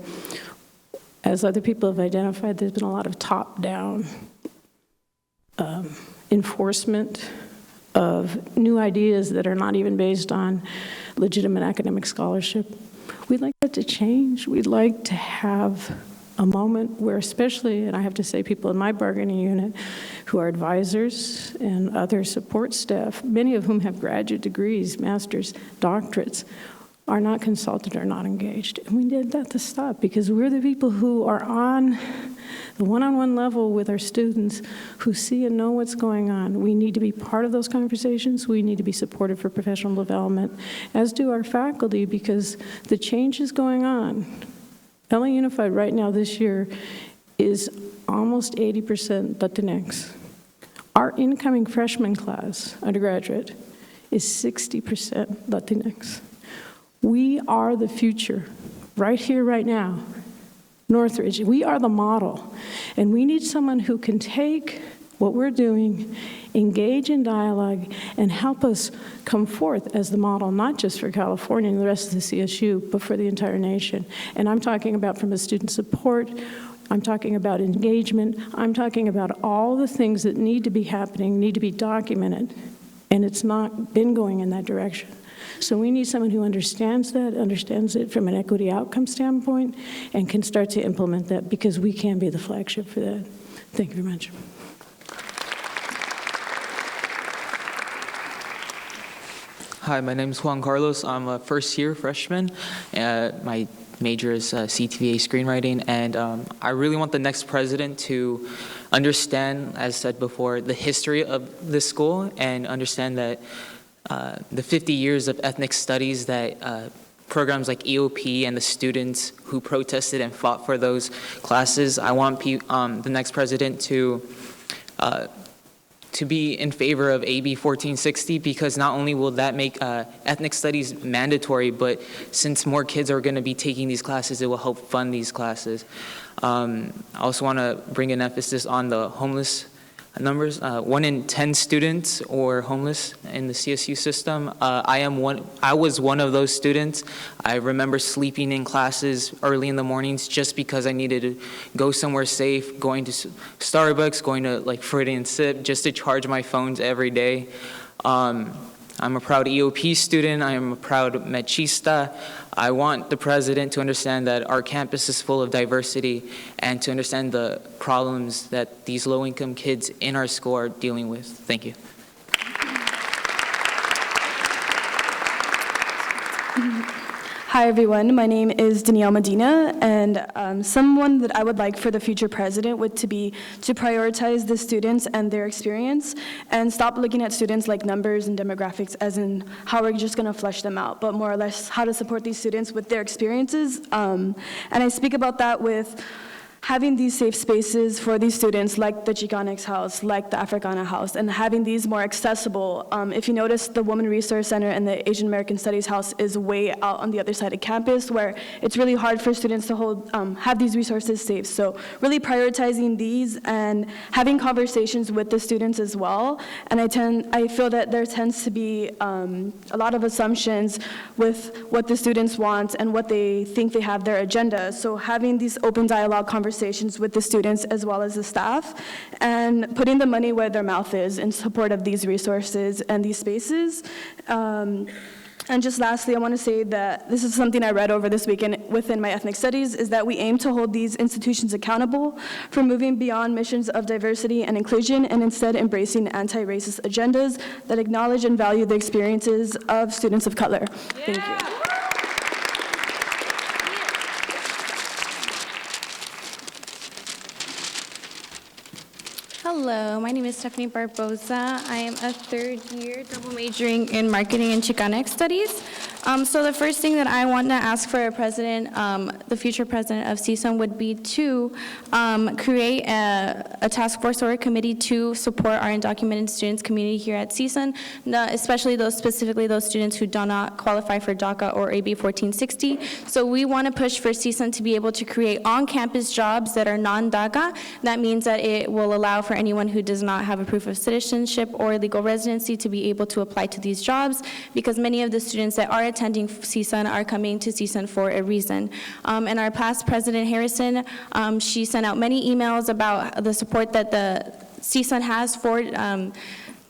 as other people have identified, there's been a lot of top-down enforcement of new ideas that are not even based on legitimate academic scholarship. We'd like that to change. We'd like to have a moment where, especially, and I have to say people in my bargaining unit who are advisors and other support staff, many of whom have graduate degrees, masters, doctorates, are not consulted or not engaged. And we need that to stop because we're the people who are on the one-on-one level with our students who see and know what's going on. We need to be part of those conversations. We need to be supported for professional development, as do our faculty, because the change is going on. LA Unified right now this year is almost 80% Latinx. Our incoming freshman class, undergraduate, is 60% Latinx. We are the future, right here, right now. Northridge, we are the model. And we need someone who can take what we're doing, engage in dialogue, and help us come forth as the model, not just for California and the rest of the CSU, but for the entire nation. And I'm talking about from a student support, I'm talking about engagement, I'm talking about all the things that need to be happening, need to be documented, and it's not been going in that direction. So we need someone who understands that, understands it from an equity outcome standpoint, and can start to implement that because we can be the flagship for that. Thank you very much. Hi, my name is Juan Carlos. I'm a first-year freshman. My major is CTVA screenwriting, and I really want the next president to understand, as said before, the history of this school and understand that the 50 years of ethnic studies that programs like EOP and the students who protested and fought for those classes, I want the next president to be in favor of AB 1460, because not only will that make ethnic studies mandatory, but since more kids are going to be taking these classes, it will help fund these classes. I also want to bring an emphasis on the homeless numbers. 1 in 10 students are homeless in the CSU system. I was one of those students. I remember sleeping in classes early in the mornings just because I needed to go somewhere safe, going to Starbucks, going to like Fruity and Sip just to charge my phones every day. I'm a proud EOP student. I am a proud Mechista. I want the president to understand that our campus is full of diversity and to understand the problems that these low-income kids in our school are dealing with. Thank you. Hi, everyone. My name is Danielle Medina, and someone that I would like for the future president would be to prioritize the students and their experience and stop looking at students like numbers and demographics as in how we're just going to flesh them out, but more or less how to support these students with their experiences. And I speak about that with having these safe spaces for these students, like the Chicanx house, like the Africana house, and having these more accessible. If you notice, the Women Resource Center and the Asian American Studies house is way out on the other side of campus, where it's really hard for students to have these resources safe. So really prioritizing these and having conversations with the students as well. And I feel that there tends to be a lot of assumptions with what the students want and what they think they have their agenda. So having these open dialogue conversations with the students as well as the staff, and putting the money where their mouth is in support of these resources and these spaces. And just lastly, I want to say that this is something I read over this weekend within my ethnic studies, is that we aim to hold these institutions accountable for moving beyond missions of diversity and inclusion and instead embracing anti-racist agendas that acknowledge and value the experiences of students of color. Thank you. Hello, my name is Stephanie Barbosa. I am a third-year double majoring in marketing and Chicanic studies. So the first thing that I want to ask for a president, the future president of CSUN, would be to create a task force or a committee to support our undocumented students community here at CSUN, especially specifically those students who do not qualify for DACA or AB 1460. So we want to push for CSUN to be able to create on-campus jobs that are non-DACA. That means that it will allow for anyone who does not have a proof of citizenship or legal residency to be able to apply to these jobs, because many of the students that are attending CSUN are coming to CSUN for a reason. And our past president, Harrison, she sent out many emails about the support that the CSUN has for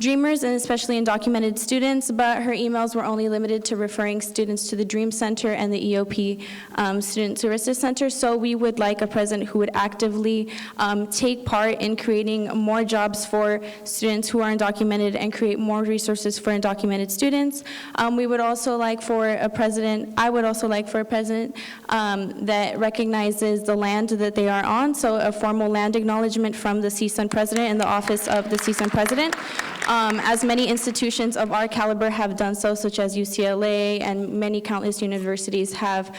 Dreamers, and especially undocumented students, but her emails were only limited to referring students to the Dream Center and the EOP Student Services Center. So we would like a president who would actively take part in creating more jobs for students who are undocumented and create more resources for undocumented students. We would also like for a president, I would also like for a president that recognizes the land that they are on, so a formal land acknowledgement from the CSUN President and the Office of the CSUN President. As many institutions of our caliber have done so, such as UCLA and many countless universities have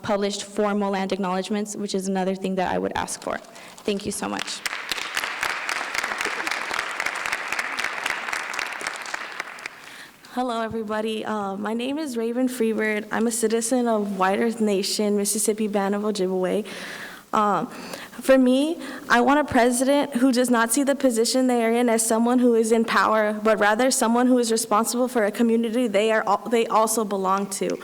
published formal land acknowledgements, which is another thing that I would ask for. Thank you so much. Hello, everybody. My name is Raven Freebird. I'm a citizen of White Earth Nation, Mississippi Band of Ojibwe. For me, I want a president who does not see the position they are in as someone who is in power, but rather someone who is responsible for a community they also belong to.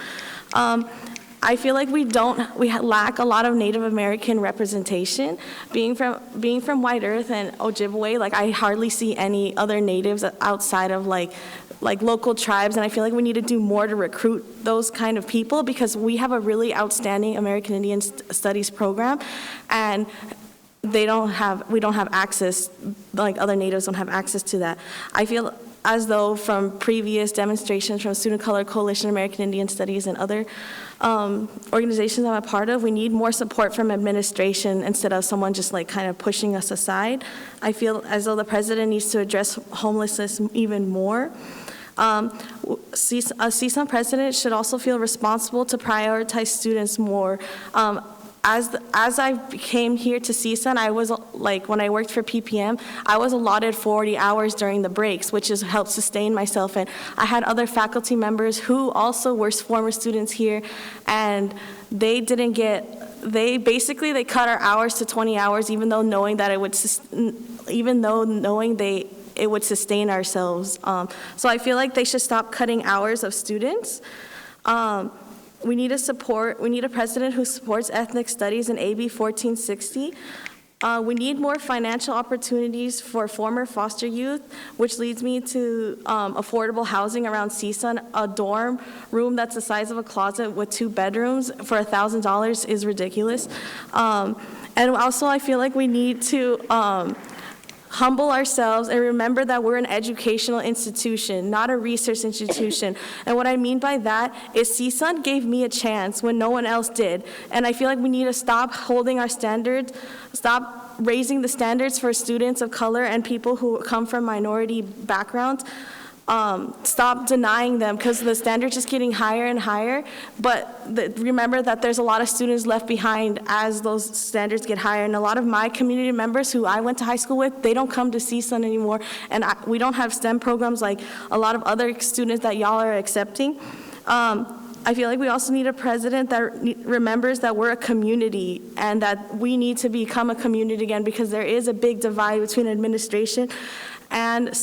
I feel like we lack a lot of Native American representation. Being from White Earth and Ojibwe, like I hardly see any other natives outside of like local tribes, and I feel like we need to do more to recruit those kind of people, because we have a really outstanding American Indian Studies program, and we don't have access, like other natives don't have access to that. I feel as though from previous demonstrations from Student Color Coalition, American Indian Studies, and other organizations I'm a part of, we need more support from administration instead of someone just like kind of pushing us aside. I feel as though the president needs to address homelessness even more. A CSUN president should also feel responsible to prioritize students more. As I came here to CSUN, I was like, when I worked for PPM, I was allotted 40 hours during the breaks, which has helped sustain myself. And I had other faculty members who also were former students here, and they didn't get, they cut our hours to 20 hours, even though knowing that it would, it would sustain ourselves. So I feel like they should stop cutting hours of students. We need a president who supports ethnic studies in AB 1460. We need more financial opportunities for former foster youth, which leads me to affordable housing around CSUN. A dorm room that's the size of a closet with 2 bedrooms for $1,000 is ridiculous. And also I feel like we need to humble ourselves and remember that we're an educational institution, not a research institution. And what I mean by that is CSUN gave me a chance when no one else did. And I feel like we need to stop holding our standards, stop raising the standards for students of color and people who come from minority backgrounds. Stop denying them, because the standard's just getting higher and higher. But remember that there's a lot of students left behind as those standards get higher. And a lot of my community members who I went to high school with, they don't come to CSUN anymore. And we don't have STEM programs like a lot of other students that y'all are accepting. I feel like we also need a president that remembers that we're a community and that we need to become a community again, because there is a big divide between administration and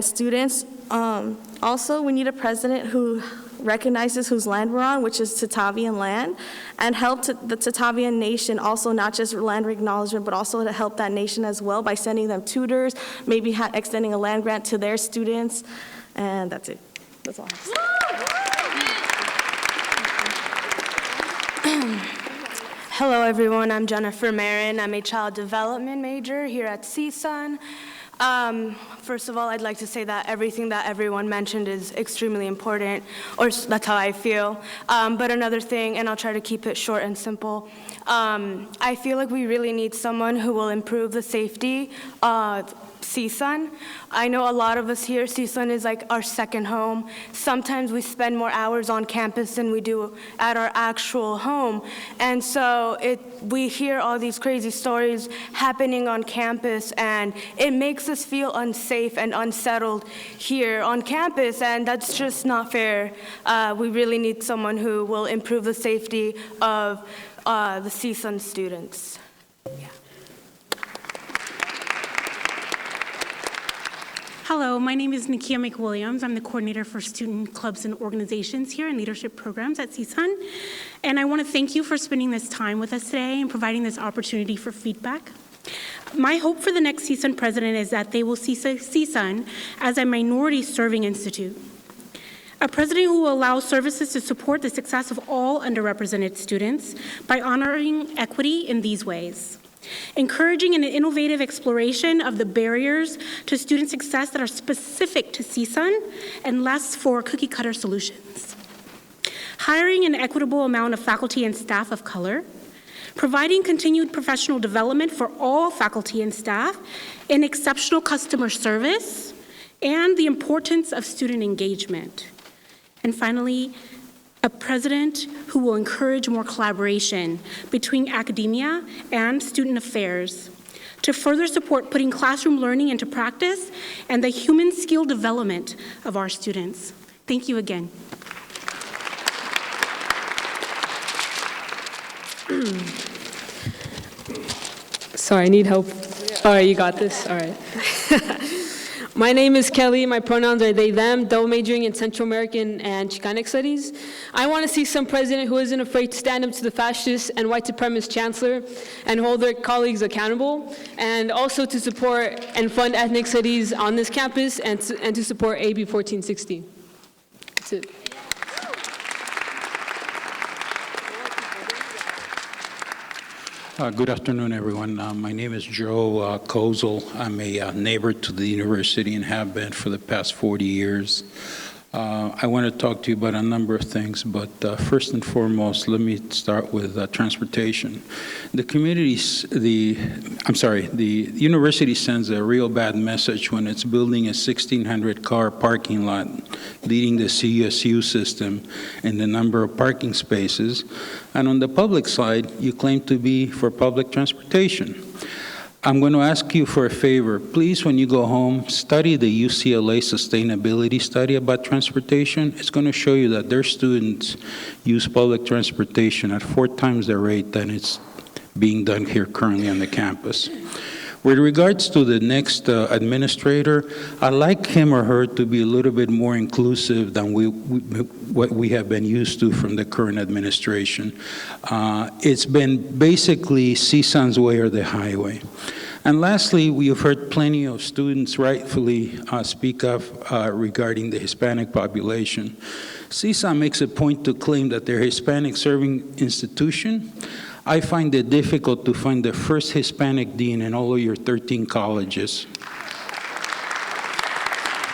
students. Also, we need a president who recognizes whose land we're on, which is Tatavian land, and help the Tatavian nation also, not just land acknowledgement, but also to help that nation as well by sending them tutors, maybe extending a land grant to their students. And that's it. That's all I have to say. Hello, everyone. I'm Jennifer Maren. I'm a child development major here at CSUN. First of all, I'd like to say that everything that everyone mentioned is extremely important, or that's how I feel. But another thing, and I'll try to keep it short and simple, I feel like we really need someone who will improve the safety of CSUN. I know a lot of us here, CSUN is like our second home. Sometimes we spend more hours on campus than we do at our actual home. And so we hear all these crazy stories happening on campus, and it makes us feel unsafe and unsettled here on campus, and that's just not fair. We really need someone who will improve the safety of the CSUN students. Hello, my name is Nikki Mcwilliams. I'm the coordinator for student clubs and organizations here and leadership programs at CSUN. And I want to thank you for spending this time with us today and providing this opportunity for feedback. My hope for the next CSUN president is that they will see CSUN as a minority-serving institute, a president who will allow services to support the success of all underrepresented students by honoring equity in these ways. Encouraging an innovative exploration of the barriers to student success that are specific to CSUN and less for cookie-cutter solutions. Hiring an equitable amount of faculty and staff of color. Providing continued professional development for all faculty and staff in exceptional customer service and the importance of student engagement. And finally, a president who will encourage more collaboration between academia and student affairs to further support putting classroom learning into practice and the human skill development of our students. Thank you again. Sorry, I need help. All right, you got this. All right. My name is Kelly. My pronouns are they, them, double majoring in Central American and Chicanic Studies. I want to see some president who isn't afraid to stand up to the fascist and white supremacist chancellor and hold their colleagues accountable, and also to support and fund ethnic studies on this campus and to support AB 1460. That's it. Good afternoon, everyone. My name is Joe Kozel. I'm a neighbor to the university and have been for the past 40 years. I want to talk to you about a number of things, but first and foremost, let me start with transportation. The university sends a real bad message when it's building a 1,600-car parking lot, leading the CSU system in the number of parking spaces. And on the public side, you claim to be for public transportation. I'm going to ask you for a favor. Please, when you go home, study the UCLA sustainability study about transportation. It's going to show you that their students use public transportation at 4 times the rate than it's being done here currently on the campus. With regards to the next administrator, I'd like him or her to be a little bit more inclusive than what we have been used to from the current administration. It's been basically CSUN's way or the highway. And lastly, we have heard plenty of students rightfully speak up regarding the Hispanic population. CSUN makes a point to claim that they're a Hispanic-serving institution. I find it difficult to find the first Hispanic dean in all of your 13 colleges,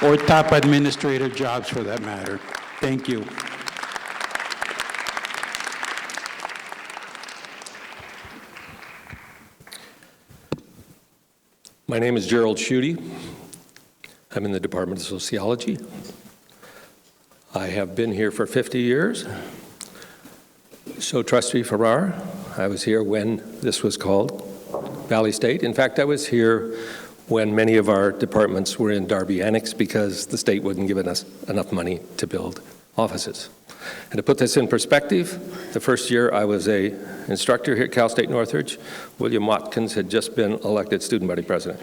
or top administrator jobs for that matter. Thank you. My name is Gerald Judy. I'm in the Department of Sociology. I have been here for 50 years. So Trustee Farrar, I was here when this was called Valley State. In fact, I was here when many of our departments were in Darby Annex because the state wouldn't give us enough money to build offices. And to put this in perspective, the first year I was an instructor here at Cal State Northridge, William Watkins had just been elected student body president.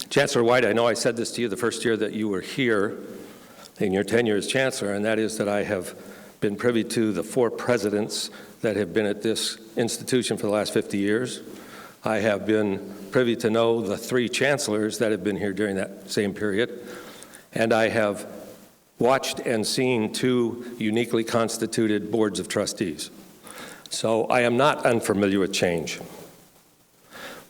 Chancellor White, I know I said this to you the first year that you were here in your tenure as chancellor, and that is that I have been privy to the 4 presidents that have been at this institution for the last 50 years. I have been privy to know the 3 chancellors that have been here during that same period, and I have watched and seen 2 uniquely constituted boards of trustees. So I am not unfamiliar with change.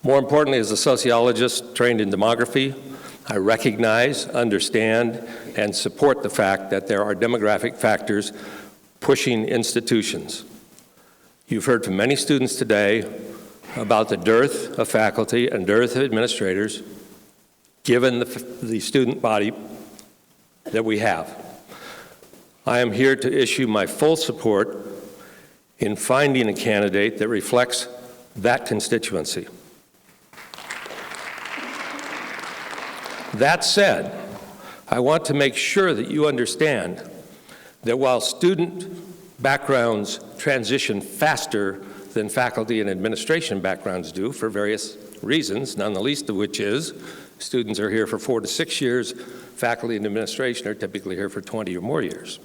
More importantly, as a sociologist trained in demography, I recognize, understand, and support the fact that there are demographic factors pushing institutions. You've heard from many students today about the dearth of faculty and dearth of administrators, given the student body that we have. I am here to issue my full support in finding a candidate that reflects that constituency. That said, I want to make sure that you understand that while student backgrounds transition faster than faculty and administration backgrounds do for various reasons, none the least of which is students are here for 4 to 6 years, faculty and administration are typically here for 20 or more years.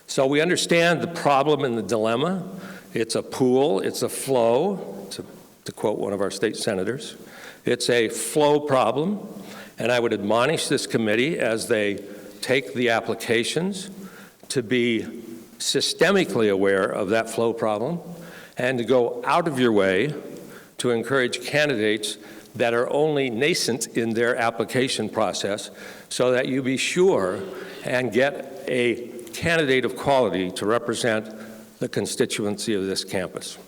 So we understand the problem and the dilemma. It's a pool, it's a flow, to quote one of our state senators. It's a flow problem, and I would admonish this committee as they take the applications to be systemically aware of that flow problem and to go out of your way to encourage candidates that are only nascent in their application process so that you be sure and get a candidate of quality to represent the constituency of this campus.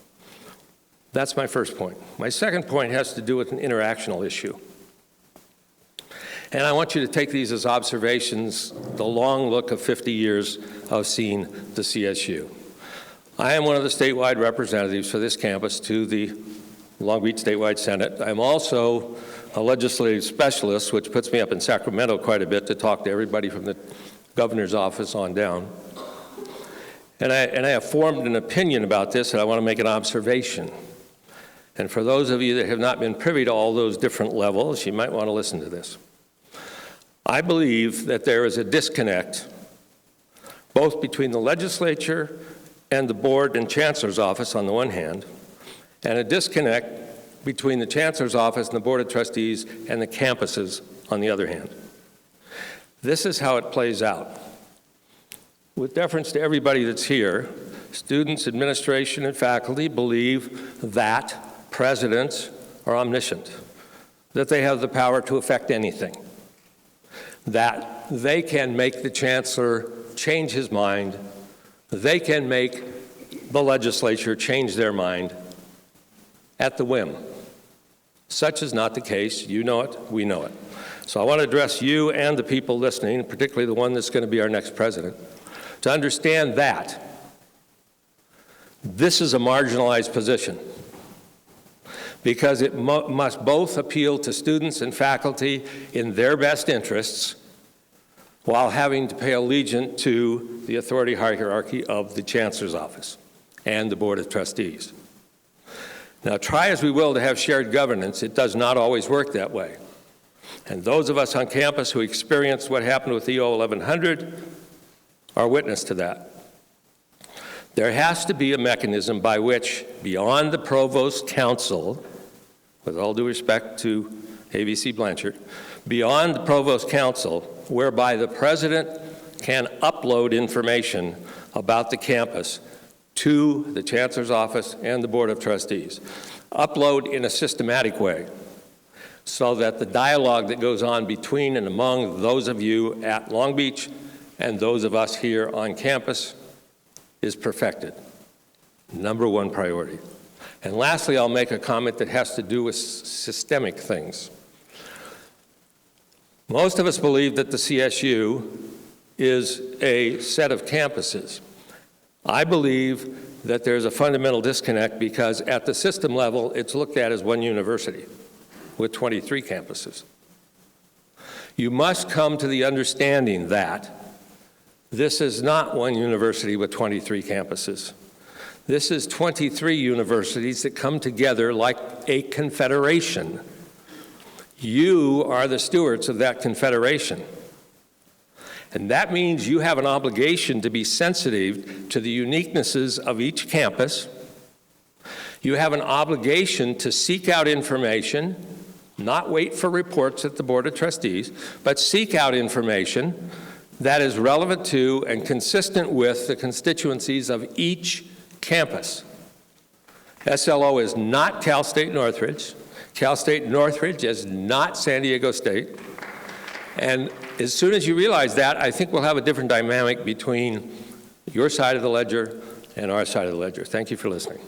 That's my first point. My second point has to do with an interactional issue. And I want you to take these as observations, the long look of 50 years of seeing the CSU. I am one of the statewide representatives for this campus to the Long Beach Statewide Senate. I'm also a legislative specialist, which puts me up in Sacramento quite a bit to talk to everybody from the governor's office on down. And I have formed an opinion about this, and I want to make an observation. And for those of you that have not been privy to all those different levels, you might want to listen to this. I believe that there is a disconnect both between the legislature and the board and chancellor's office on the one hand, and a disconnect between the chancellor's office and the board of trustees and the campuses on the other hand. This is how it plays out. With deference to everybody that's here, students, administration, and faculty believe that presidents are omniscient, that they have the power to affect anything, that they can make the chancellor change his mind, they can make the legislature change their mind at the whim. Such is not the case. You know it, we know it. So I want to address you and the people listening, particularly the one that's going to be our next president, to understand that this is a marginalized position because it must both appeal to students and faculty in their best interests while having to pay allegiance to the authority hierarchy of the chancellor's office and the board of trustees. Now, try as we will to have shared governance, it does not always work that way. And those of us on campus who experienced what happened with EO 1100 are witness to that. There has to be a mechanism by which, beyond the provost council, with all due respect to ABC Blanchard, beyond the provost council, whereby the president can upload information about the campus to the chancellor's office and the board of trustees. Upload in a systematic way so that the dialogue that goes on between and among those of you at Long Beach and those of us here on campus is perfected. Number one priority. And lastly, I'll make a comment that has to do with systemic things. Most of us believe that the CSU is a set of campuses. I believe that there's a fundamental disconnect because at the system level, it's looked at as one university with 23 campuses. You must come to the understanding that this is not one university with 23 campuses. This is 23 universities that come together like a confederation. You are the stewards of that confederation. And that means you have an obligation to be sensitive to the uniquenesses of each campus. You have an obligation to seek out information, not wait for reports at the Board of Trustees, but seek out information that is relevant to and consistent with the constituencies of each campus. SLO is not Cal State Northridge. Cal State Northridge is not San Diego State. And as soon as you realize that, I think we'll have a different dynamic between your side of the ledger and our side of the ledger. Thank you for listening.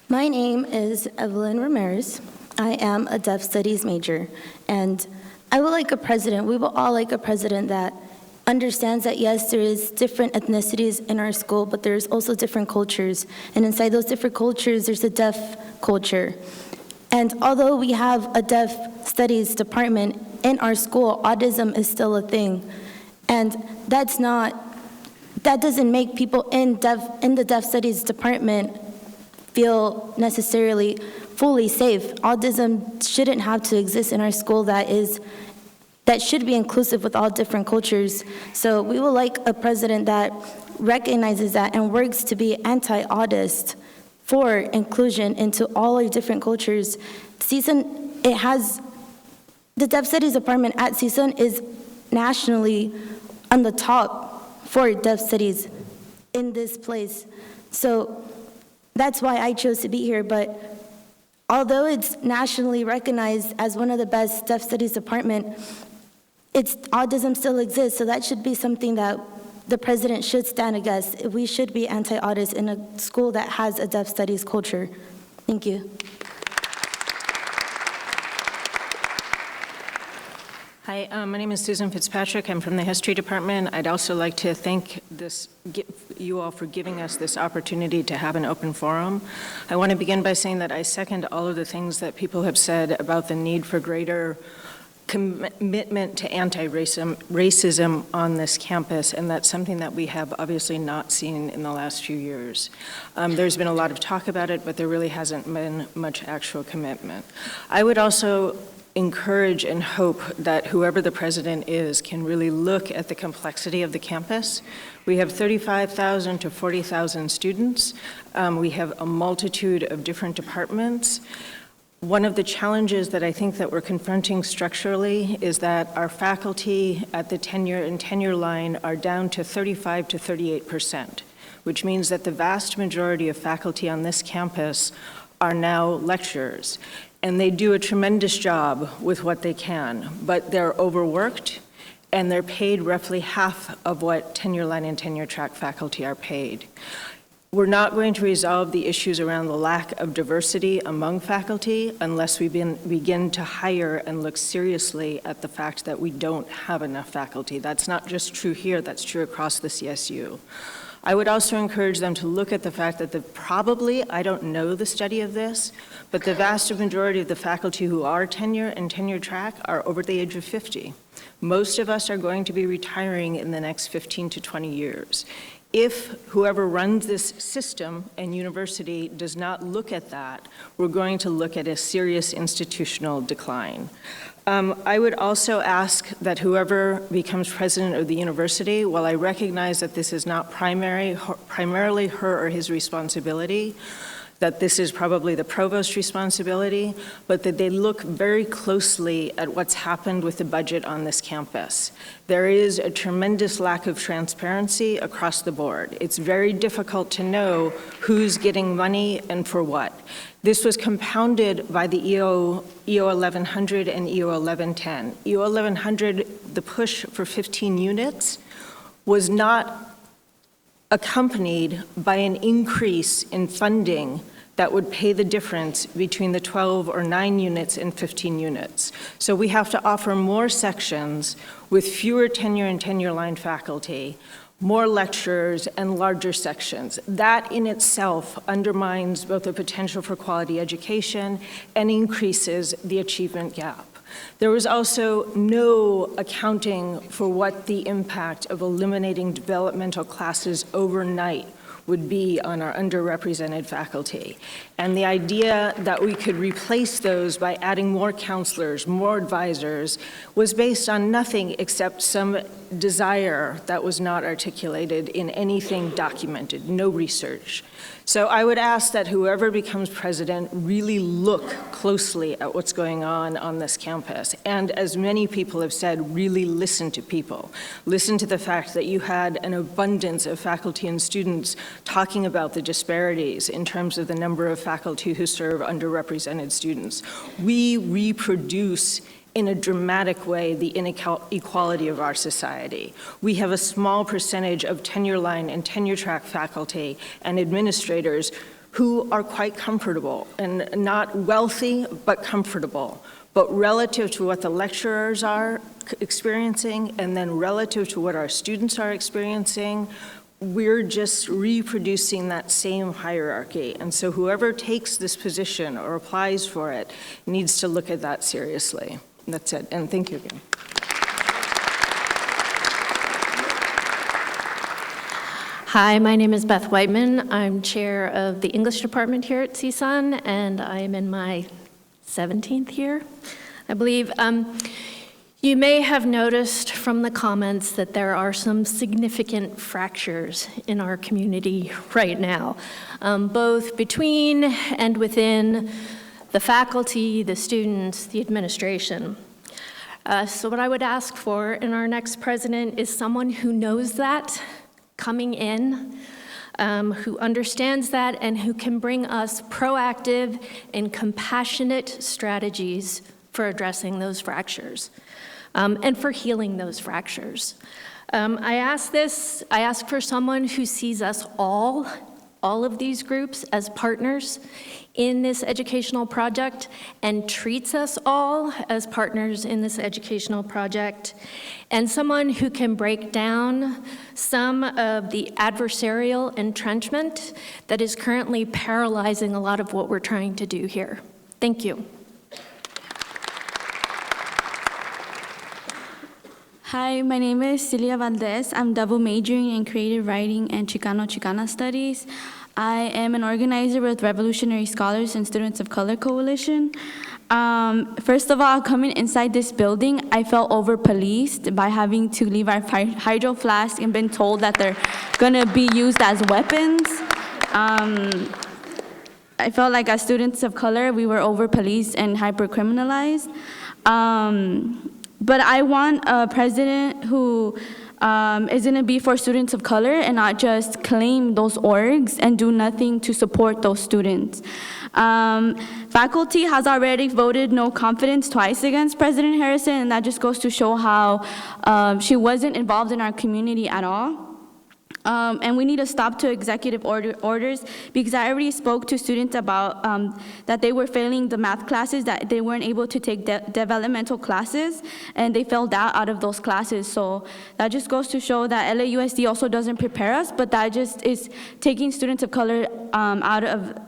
My name is Evelyn Ramirez. I am a Deaf Studies major, and I would like a president, we will all like a president that understands that yes, there is different ethnicities in our school, but there's also different cultures, and inside those different cultures, there's a deaf culture. And although we have a Deaf Studies department in our school, autism is still a thing, and that doesn't make people in the Deaf Studies department feel necessarily fully safe. Autism shouldn't have to exist in our school. That should be inclusive with all different cultures. So we would like a president that recognizes that and works to be anti-autist for inclusion into all our different cultures. The Deaf Studies department at CSUN is nationally on the top for Deaf Studies in this place. So that's why I chose to be here, but although it's nationally recognized as one of the best Deaf Studies department, autism still exists, so that should be something that the president should stand against. We should be anti-autist in a school that has a Deaf Studies culture. Thank you. Hi, my name is Susan Fitzpatrick. I'm from the History Department. I'd also like to thank you all for giving us this opportunity to have an open forum. I want to begin by saying that I second all of the things that people have said about the need for greater commitment to anti-racism on this campus, and that's something that we have obviously not seen in the last few years. There's been a lot of talk about it, but there really hasn't been much actual commitment. I would also encourage and hope that whoever the president is can really look at the complexity of the campus. We have 35,000 to 40,000 students. We have a multitude of different departments. One of the challenges that I think that we're confronting structurally is that our faculty at the tenure line are down to 35 to 38%, which means that the vast majority of faculty on this campus are now lecturers. And they do a tremendous job with what they can, but they're overworked and they're paid roughly half of what tenure line and tenure track faculty are paid. We're not going to resolve the issues around the lack of diversity among faculty unless we begin to hire and look seriously at the fact that we don't have enough faculty. That's not just true here, that's true across the CSU. I would also encourage them to look at the fact that I don't know the study of this, but the vast majority of the faculty who are tenure and tenure track are over the age of 50. Most of us are going to be retiring in the next 15 to 20 years. If whoever runs this system and university does not look at that, we're going to look at a serious institutional decline. I would also ask that whoever becomes president of the university, while I recognize that this is not primarily her or his responsibility, that this is probably the provost's responsibility, but that they look very closely at what's happened with the budget on this campus. There is a tremendous lack of transparency across the board. It's very difficult to know who's getting money and for what. This was compounded by the EO 1100 and EO 1110. EO 1100, the push for 15 units, was not accompanied by an increase in funding that would pay the difference between the 12 or 9 units and 15 units. So we have to offer more sections with fewer tenure and tenure line faculty, more lecturers, and larger sections. That in itself undermines both the potential for quality education and increases the achievement gap. There was also no accounting for what the impact of eliminating developmental classes overnight would be on our underrepresented faculty. And the idea that we could replace those by adding more counselors, more advisors, was based on nothing except some desire that was not articulated in anything documented, no research. So I would ask that whoever becomes president really look closely at what's going on this campus. And as many people have said, really listen to people. Listen to the fact that you had an abundance of faculty and students talking about the disparities in terms of the number of faculty who serve underrepresented students. We reproduce in a dramatic way the inequality of our society. We have a small percentage of tenure line and tenure track faculty and administrators who are quite comfortable and not wealthy, but comfortable. But relative to what the lecturers are experiencing and then relative to what our students are experiencing, we're just reproducing that same hierarchy. And so whoever takes this position or applies for it needs to look at that seriously. That's it, and thank you again. Hi, my name is Beth Whiteman. I'm chair of the English department here at CSUN, and I am in my 17th year, I believe. You may have noticed from the comments that there are some significant fractures in our community right now, both between and within the faculty, the students, the administration. So what I would ask for in our next president is someone who knows that coming in, who understands that, and who can bring us proactive and compassionate strategies for addressing those fractures and for healing those fractures. I ask for someone who sees us all of these groups as partners in this educational project and treats us all as partners in this educational project, and someone who can break down some of the adversarial entrenchment that is currently paralyzing a lot of what we're trying to do here. Thank you. Hi, my name is Celia Valdez. I'm double majoring in creative writing and Chicana studies. I am an organizer with Revolutionary Scholars and Students of Color Coalition. First of all, coming inside this building, I felt over-policed by having to leave our hydro flask and been told that they're gonna be used as weapons. I felt like as students of color, we were over-policed and hyper-criminalized. But I want a president who is going to be for students of color and not just claim those orgs and do nothing to support those students. Faculty has already voted no confidence twice against President Harrison, and that just goes to show how she wasn't involved in our community at all. And we need to stop to executive orders, because I already spoke to students about that they were failing the math classes, that they weren't able to take developmental classes, and they failed out of those classes. So that just goes to show that LAUSD also doesn't prepare us, but that just is taking students of color out of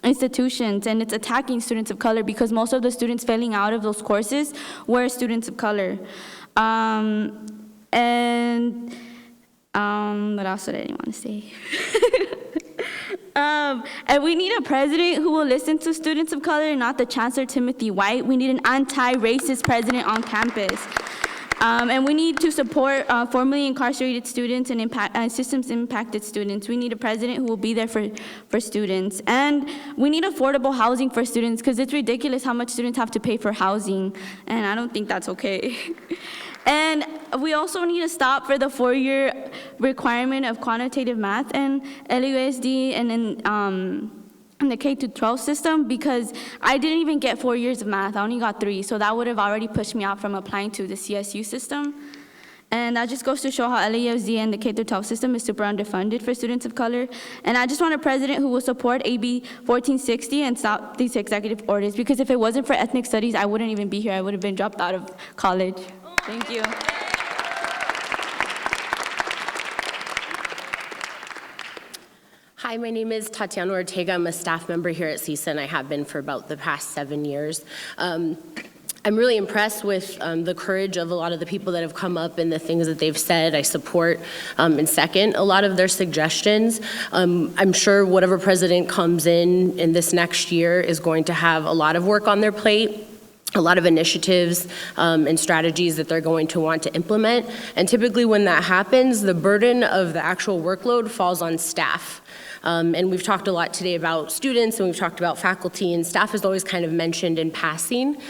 institutions, and it's attacking students of color because most of the students failing out of those courses were students of color. What else did I want to say? And we need a president who will listen to students of color, not the Chancellor Timothy White. We need an anti-racist president on campus. And we need to support formerly incarcerated students and systems-impacted students. We need a president who will be there for students. And we need affordable housing for students, because it's ridiculous how much students have to pay for housing, and I don't think that's okay. And we also need to stop for the 4-year requirement of quantitative math and LUSD and in the K-12 system, because I didn't even get 4 years of math. I only got 3, so that would have already pushed me out from applying to the CSU system. And that just goes to show how LAUSD and the K-12 system is super underfunded for students of color. And I just want a president who will support AB 1460 and stop these executive orders, because if it wasn't for ethnic studies, I wouldn't even be here. I would have been dropped out of college. Thank you. Hi, my name is Tatiana Ortega. I'm a staff member here at CSUN. I have been for about the past 7 years. I'm really impressed with the courage of a lot of the people that have come up and the things that they've said. I support and second a lot of their suggestions. I'm sure whatever president comes in this next year is going to have a lot of work on their plate, a lot of initiatives and strategies that they're going to want to implement. And typically when that happens, the burden of the actual workload falls on staff. And we've talked a lot today about students, and we've talked about faculty, and staff is always kind of mentioned in passing.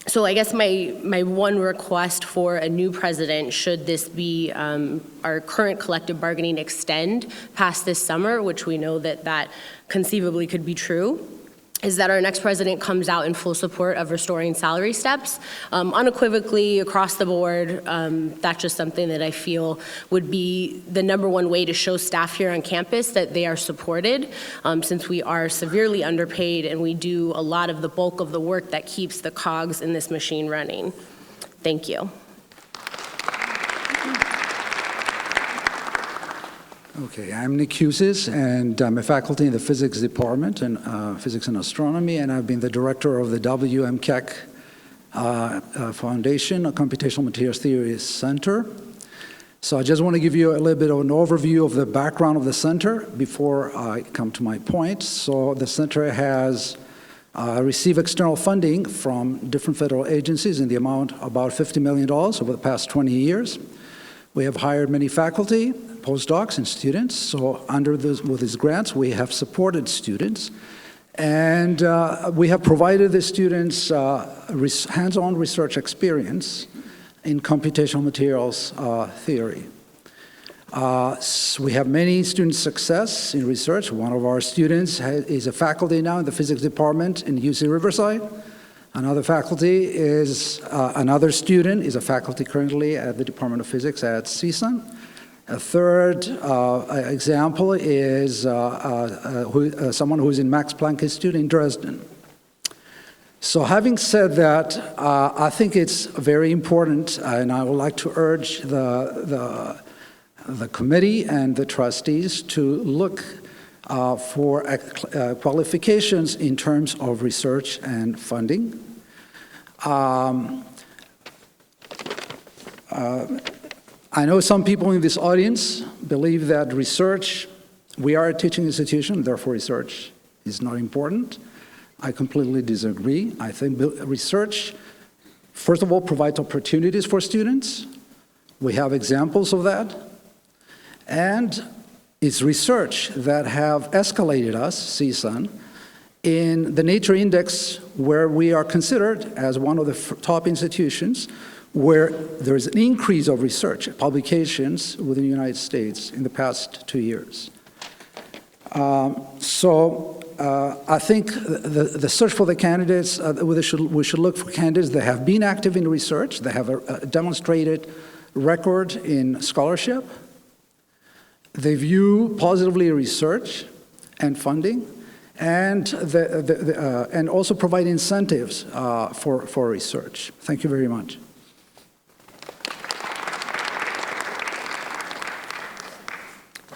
So I guess my one request for a new president, should this be our current collective bargaining extend past this summer, which we know that conceivably could be true, is that our next president comes out in full support of restoring salary steps, unequivocally across the board. That's just something that I feel would be the #1 way to show staff here on campus that they are supported, since we are severely underpaid and we do a lot of the bulk of the work that keeps the cogs in this machine running. Thank you. Okay, I'm Nick Hughes, and I'm a faculty in the physics department in physics and astronomy, and I've been the director of the WMCAC Foundation, a Computational Materials Theory Center. So I just want to give you a little bit of an overview of the background of the center before I come to my point. So the center has received external funding from different federal agencies in the amount of about $50 million over the past 20 years. We have hired many faculty, postdocs, and students. So with these grants, we have supported students. And we have provided the students hands-on research experience in computational materials theory. So we have many student success in research. One of our students is a faculty now in the physics department in UC Riverside. Another student is a faculty currently at the Department of Physics at CSUN. A third example is someone who's in Max Planck Institute in Dresden. So having said that, I think it's very important, and I would like to urge the committee and the trustees to look for qualifications in terms of research and funding. I know some people in this audience believe that we are a teaching institution, therefore research is not important. I completely disagree. I think research, first of all, provides opportunities for students. We have examples of that. And it's research that have escalated us, CSUN, in the Nature Index, where we are considered as one of the top institutions where there is an increase of research publications within the United States in the past 2 years. I think the search for the candidates, we should look for candidates that have been active in research, that have a demonstrated record in scholarship. They view positively research and funding, and also provide incentives for research. Thank you very much.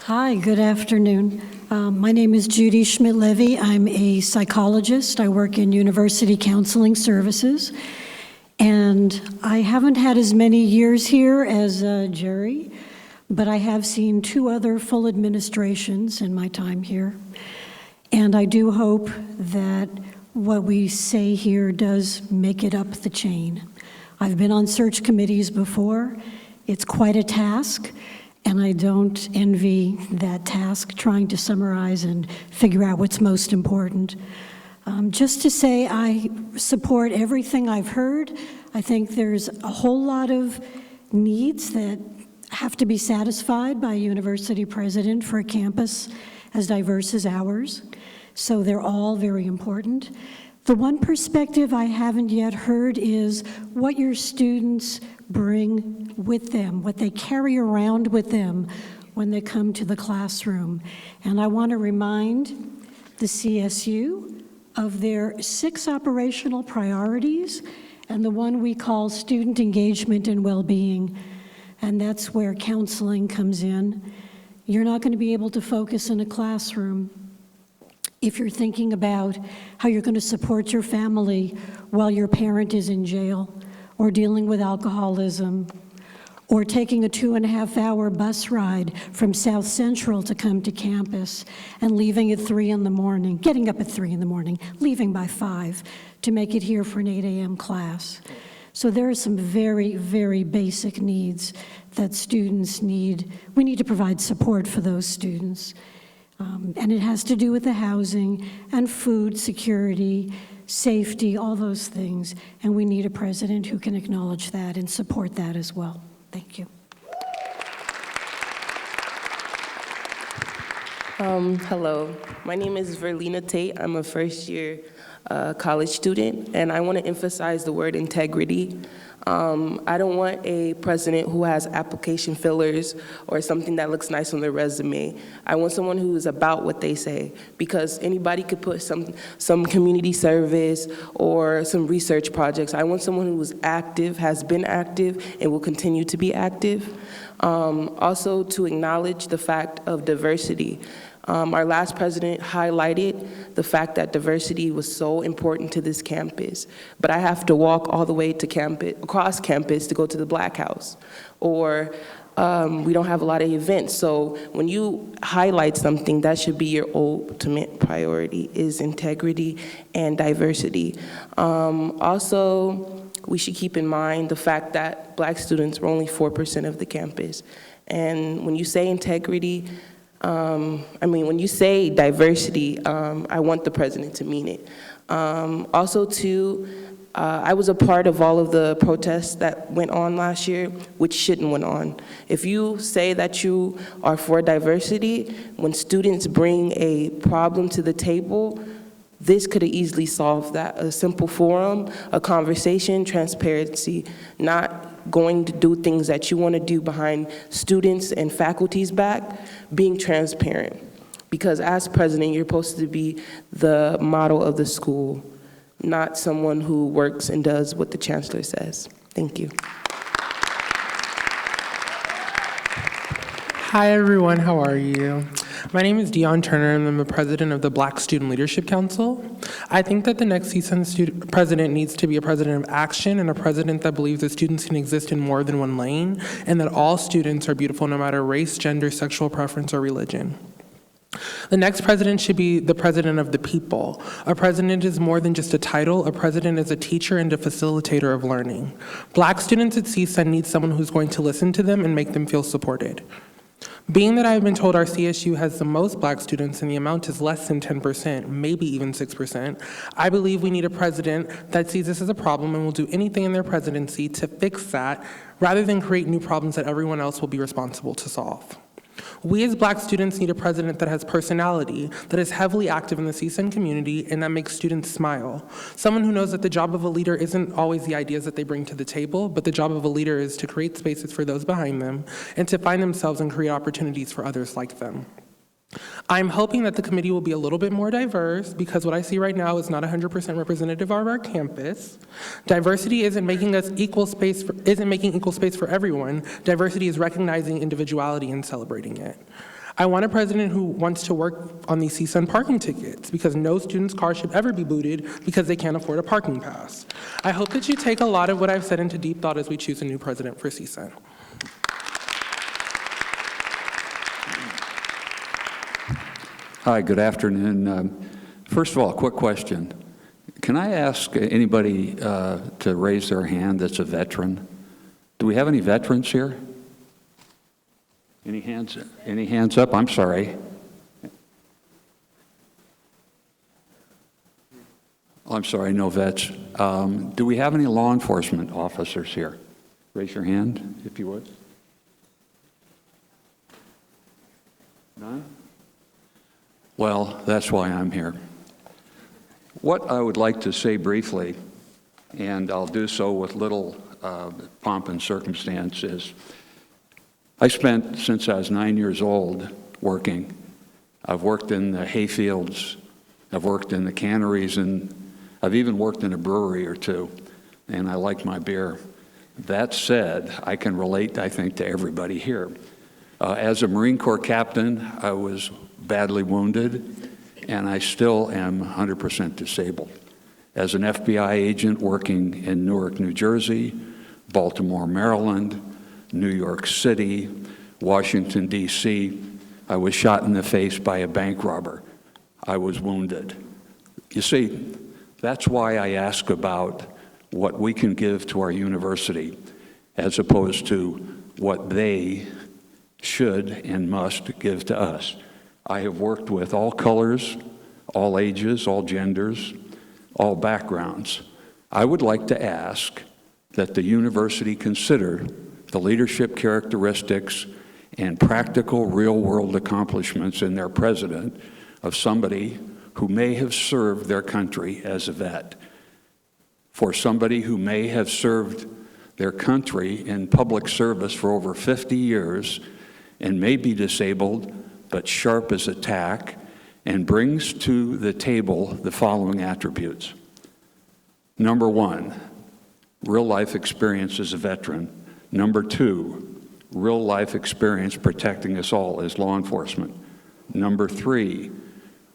Hi, good afternoon. My name is Judy Schmidt Levy. I'm a psychologist. I work in University Counseling Services. And I haven't had as many years here as Jerry, but I have seen 2 other full administrations in my time here. And I do hope that what we say here does make it up the chain. I've been on search committees before. It's quite a task. And I don't envy that task, trying to summarize and figure out what's most important. Just to say I support everything I've heard. I think there's a whole lot of needs that have to be satisfied by a university president for a campus as diverse as ours. So they're all very important. The one perspective I haven't yet heard is what your students bring with them, what they carry around with them when they come to the classroom. And I want to remind the CSU of their 6 operational priorities and the one we call student engagement and well-being. And that's where counseling comes in. You're not going to be able to focus in a classroom If you're thinking about how you're going to support your family while your parent is in jail, or dealing with alcoholism, or taking a 2.5-hour bus ride from South Central to come to campus and leaving at 3 in the morning, getting up at 3 in the morning, leaving by 5 to make it here for an 8 a.m. class. So there are some very, very basic needs that students need. We need to provide support for those students. And it has to do with the housing and food security, safety, all those things. And we need a president who can acknowledge that and support that as well. Thank you. Hello, my name is Verlina Tate. I'm a first-year college student, and I want to emphasize the word integrity. I don't want a president who has application fillers or something that looks nice on their resume. I want someone who is about what they say, because anybody could put some community service or some research projects. I want someone who is active, has been active, and will continue to be active. Also, to acknowledge the fact of diversity. Our last president highlighted the fact that diversity was so important to this campus, but I have to walk all the way to campus, across campus to go to the Black House, or we don't have a lot of events. So when you highlight something, that should be your ultimate priority, is integrity and diversity. Also, we should keep in mind the fact that Black students were only 4% of the campus. And when you say integrity, when you say diversity, I want the president to mean it. Also, too, I was a part of all of the protests that went on last year, which shouldn't went on. If you say that you are for diversity, when students bring a problem to the table, this could have easily solved that. A simple forum, a conversation, transparency, not going to do things that you want to do behind students and faculty's back, being transparent. Because as president, you're supposed to be the model of the school, not someone who works and does what the chancellor says. Thank you. Hi everyone, how are you? My name is Dion Turner and I'm the president of the Black Student Leadership Council. I think that the next CSUN president needs to be a president of action and a president that believes that students can exist in more than one lane and that all students are beautiful no matter race, gender, sexual preference, or religion. The next president should be the president of the people. A president is more than just a title. A president is a teacher and a facilitator of learning. Black students at CSUN need someone who's going to listen to them and make them feel supported. Being that I've been told our CSU has the most Black students and the amount is less than 10%, maybe even 6%, I believe we need a president that sees this as a problem and will do anything in their presidency to fix that, rather than create new problems that everyone else will be responsible to solve. We as Black students need a president that has personality, that is heavily active in the CSUN community, and that makes students smile. Someone who knows that the job of a leader isn't always the ideas that they bring to the table, but the job of a leader is to create spaces for those behind them and to find themselves and create opportunities for others like them. I'm hoping that the committee will be a little bit more diverse, because what I see right now is not 100% representative of our campus. Diversity isn't making equal space for everyone. Diversity is recognizing individuality and celebrating it. I want a president who wants to work on these CSUN parking tickets, because no student's car should ever be booted because they can't afford a parking pass. I hope that you take a lot of what I've said into deep thought as we choose a new president for CSUN. Hi, good afternoon. First of all, a quick question. Can I ask anybody to raise their hand that's a veteran? Do we have any veterans here? Any hands up? I'm sorry. I'm sorry, no vets. Do we have any law enforcement officers here? Raise your hand, if you would. None? Well, that's why I'm here. What I would like to say briefly, and I'll do so with little pomp and circumstance, is I spent, since I was 9 years old, working. I've worked in the hay fields, I've worked in the canneries, and I've even worked in a brewery or two, and I like my beer. That said, I can relate, I think, to everybody here. As a Marine Corps captain, I was badly wounded, and I still am 100% disabled. As an FBI agent working in Newark, New Jersey, Baltimore, Maryland, New York City, Washington, D.C., I was shot in the face by a bank robber. I was wounded. You see, that's why I ask about what we can give to our university as opposed to what they should and must give to us. I have worked with all colors, all ages, all genders, all backgrounds. I would like to ask that the university consider the leadership characteristics and practical real-world accomplishments in their president of somebody who may have served their country as a vet, for somebody who may have served their country in public service for over 50 years and may be disabled but sharp as a tack and brings to the table the following attributes. Number one, real-life experience as a veteran. Number two, real-life experience protecting us all as law enforcement. Number three,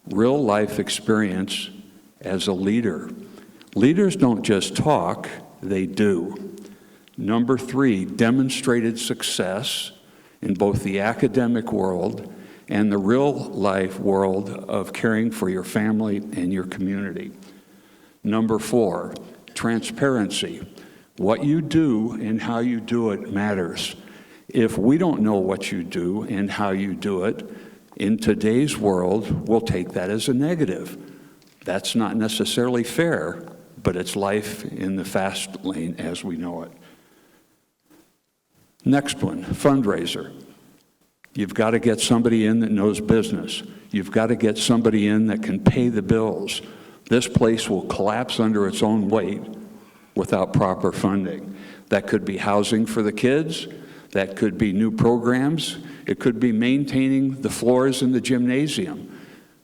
real-life experience as a leader. Leaders don't just talk, they do. Number three, demonstrated success in both the academic world and the real-life world of caring for your family and your community. Number four, transparency. What you do and how you do it matters. If we don't know what you do and how you do it, in today's world, we'll take that as a negative. That's not necessarily fair, but it's life in the fast lane as we know it. Next one, fundraiser. You've got to get somebody in that knows business. You've got to get somebody in that can pay the bills. This place will collapse under its own weight without proper funding. That could be housing for the kids. That could be new programs. It could be maintaining the floors in the gymnasium.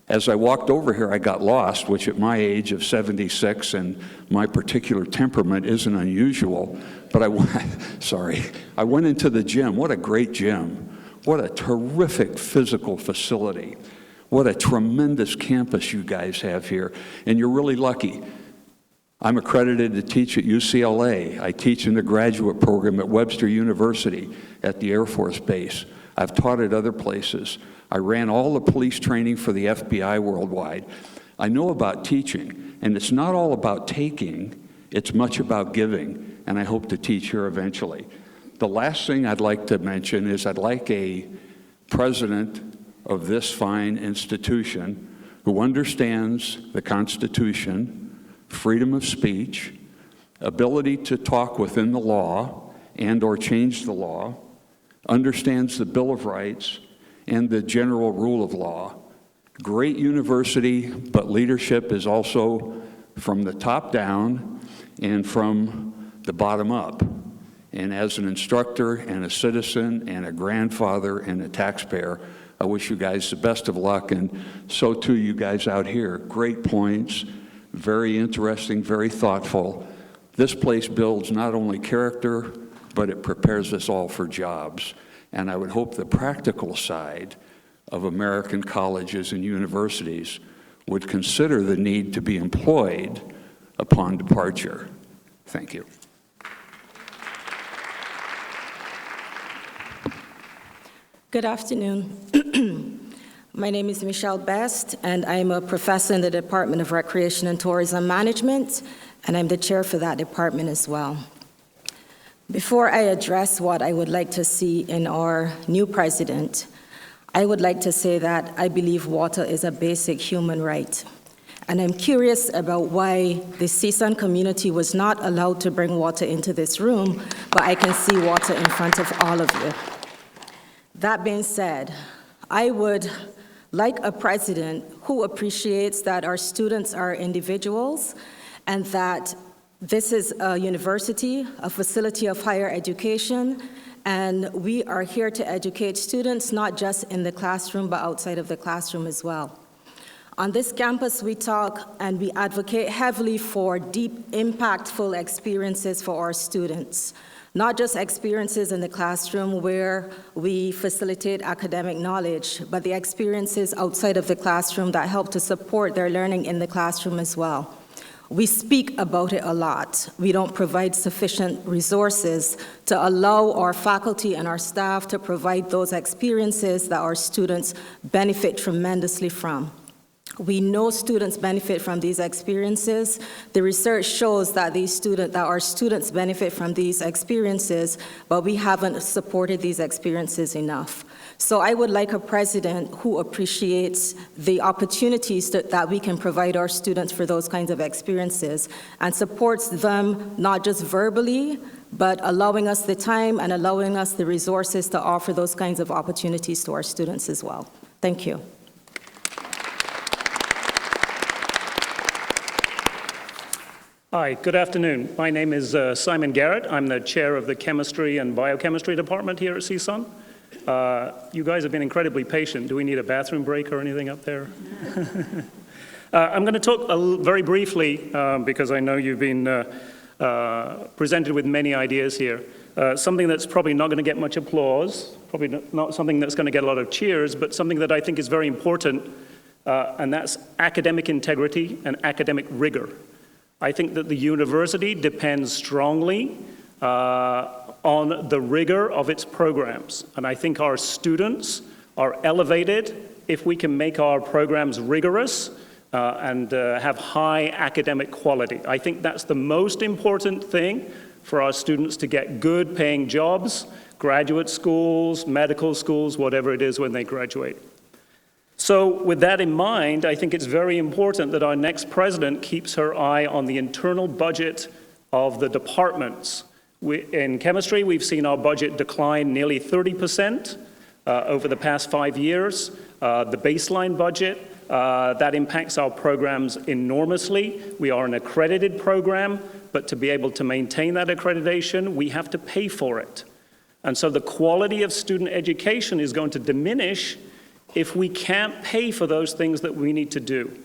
As I walked over here, I got lost, which at my age of 76 and my particular temperament isn't unusual, but I went into the gym. What a great gym. What a terrific physical facility. What a tremendous campus you guys have here, and you're really lucky. I'm accredited to teach at UCLA. I teach in the graduate program at Webster University at the Air Force Base. I've taught at other places. I ran all the police training for the FBI worldwide. I know about teaching, and it's not all about taking, it's much about giving, and I hope to teach here eventually. The last thing I'd like to mention is I'd like a president of this fine institution who understands the Constitution, freedom of speech, ability to talk within the law and or change the law, understands the Bill of Rights and the general rule of law. Great university, but leadership is also from the top down and from the bottom up. And as an instructor and a citizen and a grandfather and a taxpayer, I wish you guys the best of luck, and so too you guys out here. Great points, very interesting, very thoughtful. This place builds not only character, but it prepares us all for jobs. And I would hope the practical side of American colleges and universities would consider the need to be employed upon departure. Thank you. Good afternoon. My name is Michelle Best, and I'm a professor in the Department of Recreation and Tourism Management, and I'm the chair for that department as well. Before I address what I would like to see in our new president, I would like to say that I believe water is a basic human right. And I'm curious about why the CSUN community was not allowed to bring water into this room, but I can see water in front of all of you. That being said, I would like a president who appreciates that our students are individuals and that this is a university, a facility of higher education, and we are here to educate students not just in the classroom but outside of the classroom as well. On this campus, we talk and we advocate heavily for deep, impactful experiences for our students. Not just experiences in the classroom where we facilitate academic knowledge, but the experiences outside of the classroom that help to support their learning in the classroom as well. We speak about it a lot. We don't provide sufficient resources to allow our faculty and our staff to provide those experiences that our students benefit tremendously from. We know students benefit from these experiences. The research shows that our students benefit from these experiences, but we haven't supported these experiences enough. So I would like a president who appreciates the opportunities that we can provide our students for those kinds of experiences and supports them not just verbally, but allowing us the time and allowing us the resources to offer those kinds of opportunities to our students as well. Thank you. Hi, good afternoon. My name is Simon Garrett. I'm the chair of the Chemistry and Biochemistry Department here at CSUN. You guys have been incredibly patient. Do we need a bathroom break or anything up there? I'm going to talk very briefly, because I know you've been presented with many ideas here. Something that's probably not going to get much applause, probably not something that's going to get a lot of cheers, but something that I think is very important, and that's academic integrity and academic rigor. I think that the university depends strongly on the rigor of its programs. And I think our students are elevated if we can make our programs rigorous and have high academic quality. I think that's the most important thing for our students to get good paying jobs, graduate schools, medical schools, whatever it is when they graduate. So with that in mind, I think it's very important that our next president keeps her eye on the internal budget of the departments. In chemistry, we've seen our budget decline nearly 30% over the past 5 years. The baseline budget, that impacts our programs enormously. We are an accredited program, but to be able to maintain that accreditation, we have to pay for it. And so the quality of student education is going to diminish if we can't pay for those things that we need to do.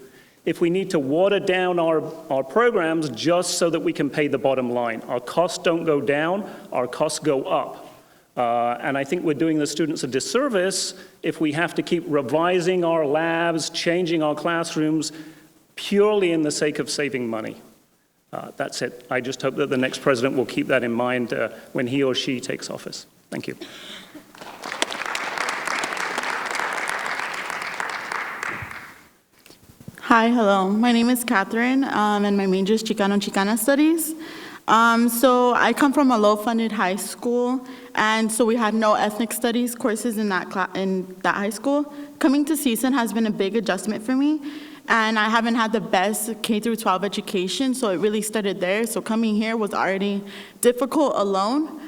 If we need to water down our programs just so that we can pay the bottom line. Our costs don't go down, our costs go up. And I think we're doing the students a disservice if we have to keep revising our labs, changing our classrooms, purely in the sake of saving money. That's it. I just hope that the next president will keep that in mind when he or she takes office. Thank you. Hi, hello. My name is Catherine, and my major is Chicano-Chicana Studies. So I come from a low-funded high school, and so we had no ethnic studies courses in that high school. Coming to CSUN has been a big adjustment for me, and I haven't had the best K-12 education, so it really started there. So coming here was already difficult alone.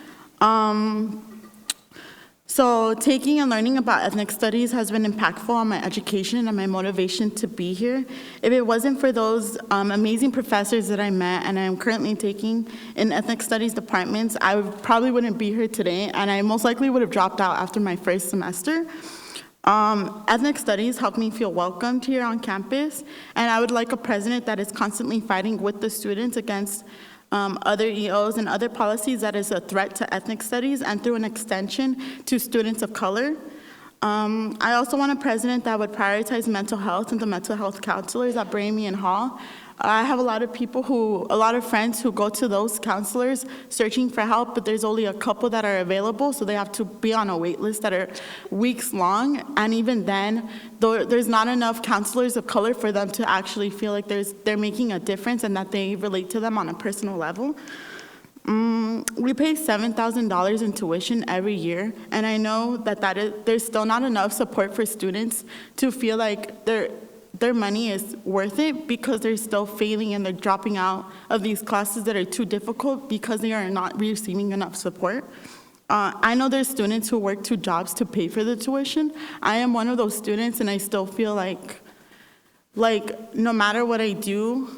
So taking and learning about ethnic studies has been impactful on my education and my motivation to be here. If it wasn't for those amazing professors that I met and I'm currently taking in ethnic studies departments, I probably wouldn't be here today, and I most likely would have dropped out after my first semester. Ethnic studies helped me feel welcomed here on campus, and I would like a president that is constantly fighting with the students against other EOs and other policies that is a threat to ethnic studies and through an extension to students of color. I also want a president that would prioritize mental health and the mental health counselors at Bramey and Hall. I have a lot of friends who go to those counselors searching for help, but there's only a couple that are available, so they have to be on a wait list that are weeks long. And even then, there's not enough counselors of color for them to actually feel like they're making a difference and that they relate to them on a personal level. We pay $7,000 in tuition every year, and I know that there's still not enough support for students to feel like their money is worth it, because they're still failing and they're dropping out of these classes that are too difficult because they are not receiving enough support. I know there's students who work 2 jobs to pay for the tuition. I am one of those students, and I still feel like no matter what I do,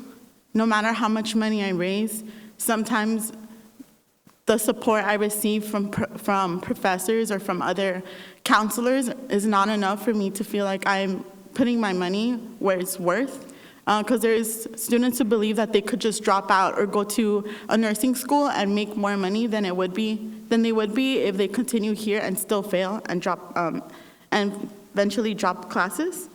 no matter how much money I raise, sometimes the support I receive from professors or from other counselors is not enough for me to feel like I'm putting my money where it's worth. because there's students who believe that they could just drop out or go to a nursing school and make more money than they would be if they continue here and still fail and drop and eventually drop classes.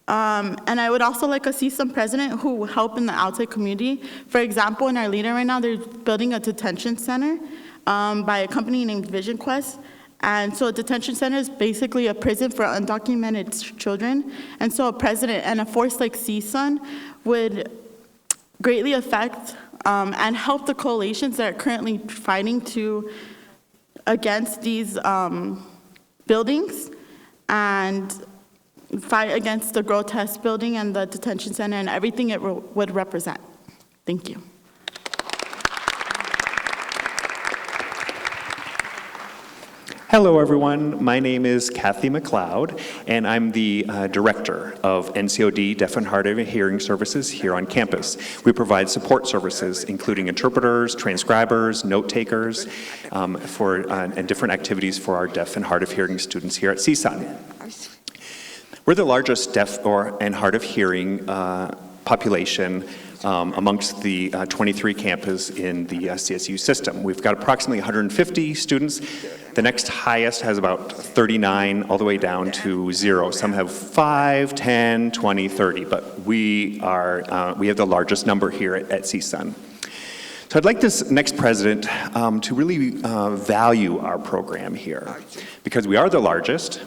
And I would also like a CSUN president who will help in the outside community. For example, in our leader right now, they're building a detention center by a company named Vision Quest. And so a detention center is basically a prison for undocumented children. And so a president and a force like CSUN would greatly affect and help the coalitions that are currently fighting against these buildings and fight against the grotesque building and the detention center and everything it would represent. Thank you. Hello, everyone. My name is Kathy McLeod, and I'm the director of Ncod Deaf and Hard of Hearing Services here on campus. We provide support services, including interpreters, transcribers, note takers, and different activities for our deaf and hard of hearing students here at CSUN. We're the largest deaf and hard of hearing population amongst the 23 campuses in the CSU system. We've got approximately 150 students. The next highest has about 39, all the way down to 0. Some have 5, 10, 20, 30, but we have the largest number here at CSUN. So I'd like this next president to really value our program here, because we are the largest.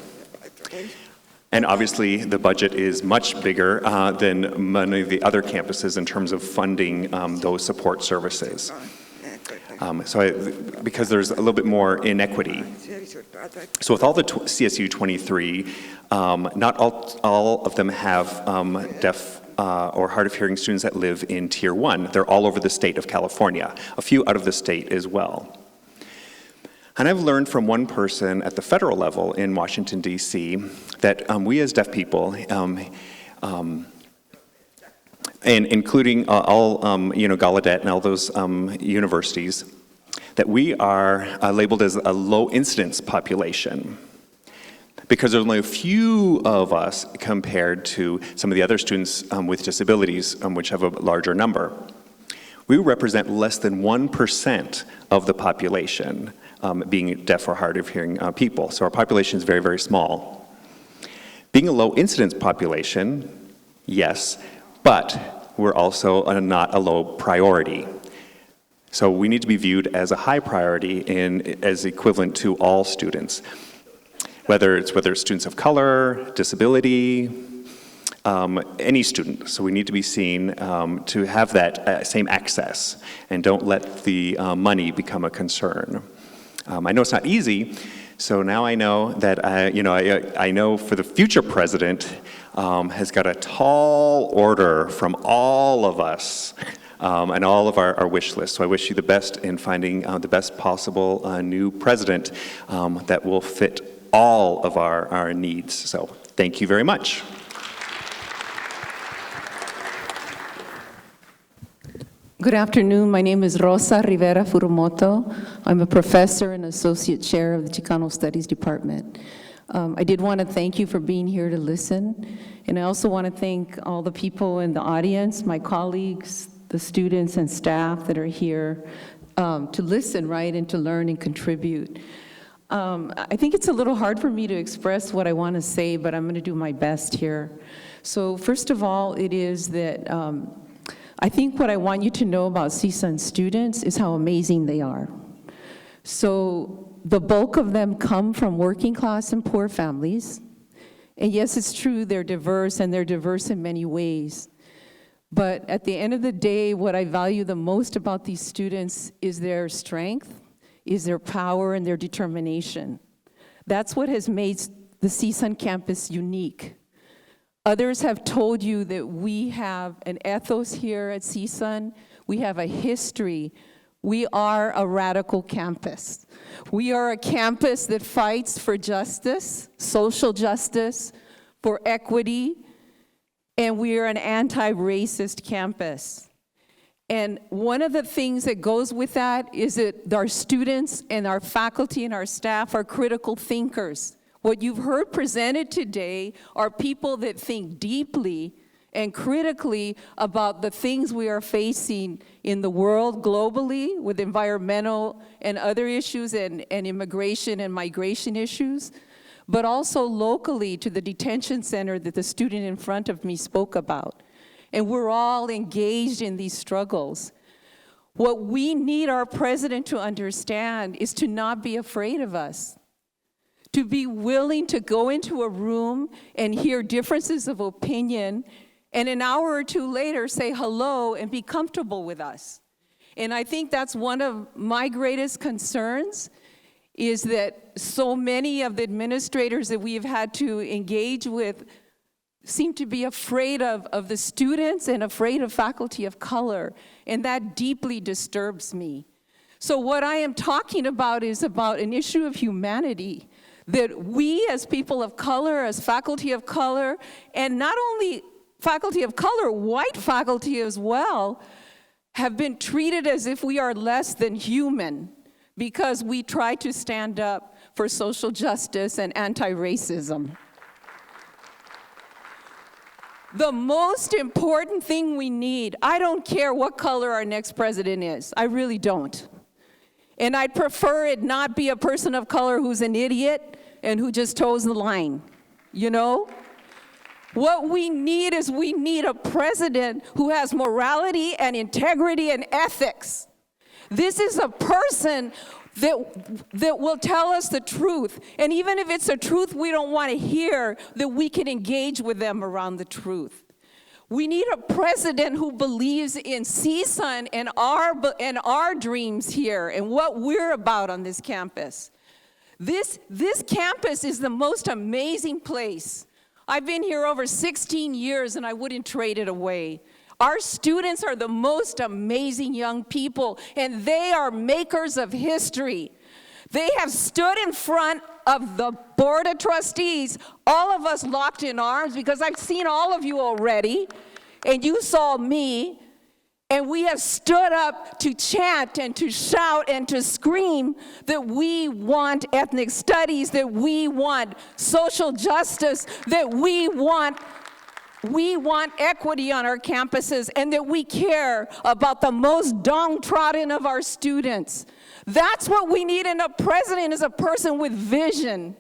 And obviously, the budget is much bigger than many of the other campuses in terms of funding those support services. Because there's a little bit more inequity. So with all the CSU 23, not all of them have deaf or hard of hearing students that live in Tier 1. They're all over the state of California, a few out of the state as well. And I've learned from one person at the federal level in Washington, D.C., that we as deaf people, and including all Gallaudet and all those universities, that we are labeled as a low incidence population, because there's only a few of us compared to some of the other students with disabilities, which have a larger number. We represent less than 1% of the population being deaf or hard of hearing people. So our population is very, very small. Being a low incidence population, yes, but we're also not a low priority. So we need to be viewed as a high priority as equivalent to all students, whether it's students of color, disability, any student. So we need to be seen to have that same access, and don't let the money become a concern. I know it's not easy, so now I know that I know for the future president has got a tall order from all of us and all of our wish list. So I wish you the best in finding the best possible new president that will fit all of our needs. So thank you very much. Good afternoon. My name is Rosa Rivera Furumoto. I'm a professor and associate chair of the Chicano Studies Department. I did want to thank you for being here to listen. And I also want to thank all the people in the audience, my colleagues, the students and staff that are here to listen, right, and to learn and contribute. I think it's a little hard for me to express what I want to say, but I'm going to do my best here. So first of all, it is that I think what I want you to know about CSUN students is how amazing they are. So the bulk of them come from working class and poor families. And yes, it's true, they're diverse, and they're diverse in many ways. But at the end of the day, what I value the most about these students is their strength, is their power, and their determination. That's what has made the CSUN campus unique. Others have told you that we have an ethos here at CSUN. We have a history. We are a radical campus. We are a campus that fights for justice, social justice, for equity, and we are an anti-racist campus. And one of the things that goes with that is that our students and our faculty and our staff are critical thinkers. What you've heard presented today are people that think deeply and critically about the things we are facing in the world globally with environmental and other issues and immigration and migration issues, but also locally to the detention center that the student in front of me spoke about. And we're all engaged in these struggles. What we need our president to understand is to not be afraid of us, to be willing to go into a room and hear differences of opinion, and an hour or two later say hello and be comfortable with us. And I think that's one of my greatest concerns, is that so many of the administrators that we've had to engage with seem to be afraid of the students and afraid of faculty of color, and that deeply disturbs me. So what I am talking about is about an issue of humanity, that we as people of color, as faculty of color, and not only faculty of color, white faculty as well, have been treated as if we are less than human because we try to stand up for social justice and anti-racism. The most important thing we need, I don't care what color our next president is, I really don't. And I'd prefer it not be a person of color who's an idiot and who just toes the line, you know? What we need is we need a president who has morality and integrity and ethics. This is a person that will tell us the truth. And even if it's a truth we don't want to hear, that we can engage with them around the truth. We need a president who believes in CSUN and our dreams here and what we're about on this campus. This campus is the most amazing place. I've been here over 16 years and I wouldn't trade it away. Our students are the most amazing young people, and they are makers of history. They have stood in front of the Board of Trustees, all of us locked in arms, because I've seen all of you already, and you saw me, and we have stood up to chant and to shout and to scream that we want ethnic studies, that we want social justice, that we want equity on our campuses, and that we care about the most downtrodden of our students. That's what we need in a president, is a person with vision.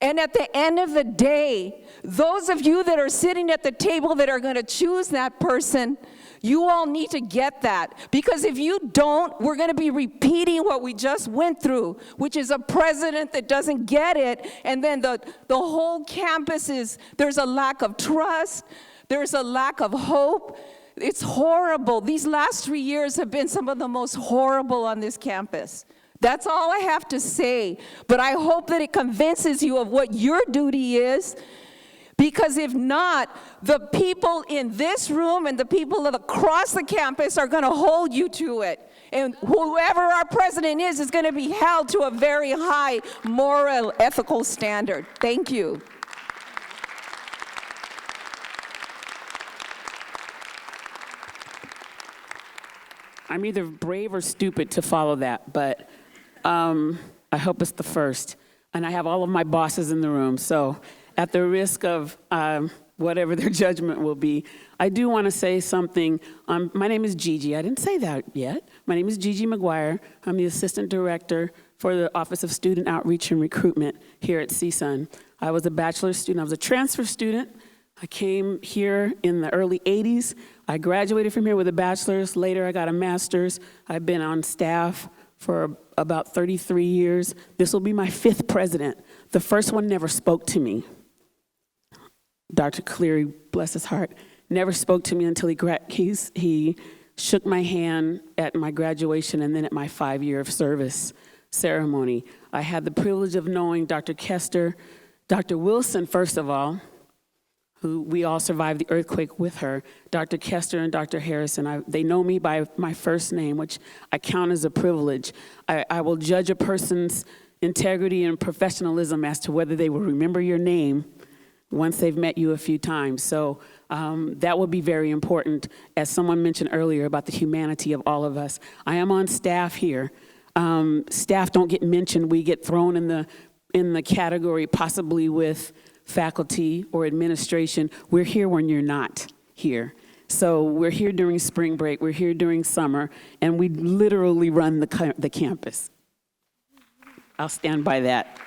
And at the end of the day, those of you that are sitting at the table that are going to choose that person, you all need to get that. Because if you don't, we're going to be repeating what we just went through, which is a president that doesn't get it, and then the whole campus there's a lack of trust, there's a lack of hope. It's horrible. These last 3 years have been some of the most horrible on this campus. That's all I have to say. But I hope that it convinces you of what your duty is. Because if not, the people in this room and the people across the campus are going to hold you to it. And whoever our president is going to be held to a very high moral, ethical standard. Thank you. I'm either brave or stupid to follow that, but I hope it's the first. And I have all of my bosses in the room, so at the risk of whatever their judgment will be, I do want to say something. My name is Gigi. I didn't say that yet. My name is Gigi Mcguire. I'm the Assistant Director for the Office of Student Outreach and Recruitment here at CSUN. I was a bachelor's student. I was a transfer student. I came here in the early 80s. I graduated from here with a bachelor's. Later, I got a master's. I've been on staff for about 33 years. This will be my 5th president. The first one never spoke to me. Dr. Cleary, bless his heart, never spoke to me until he shook my hand at my graduation and then at my 5-year of service ceremony. I had the privilege of knowing Dr. Kester, Dr. Wilson, first of all, who we all survived the earthquake with her, Dr. Kester and Dr. Harrison. They know me by my first name, which I count as a privilege. I will judge a person's integrity and professionalism as to whether they will remember your name once they've met you a few times. So that will be very important, as someone mentioned earlier, about the humanity of all of us. I am on staff here. Staff don't get mentioned. We get thrown in in the category possibly with faculty or administration. We're here when you're not here. So we're here during spring break, we're here during summer, and we literally run the campus. I'll stand by that.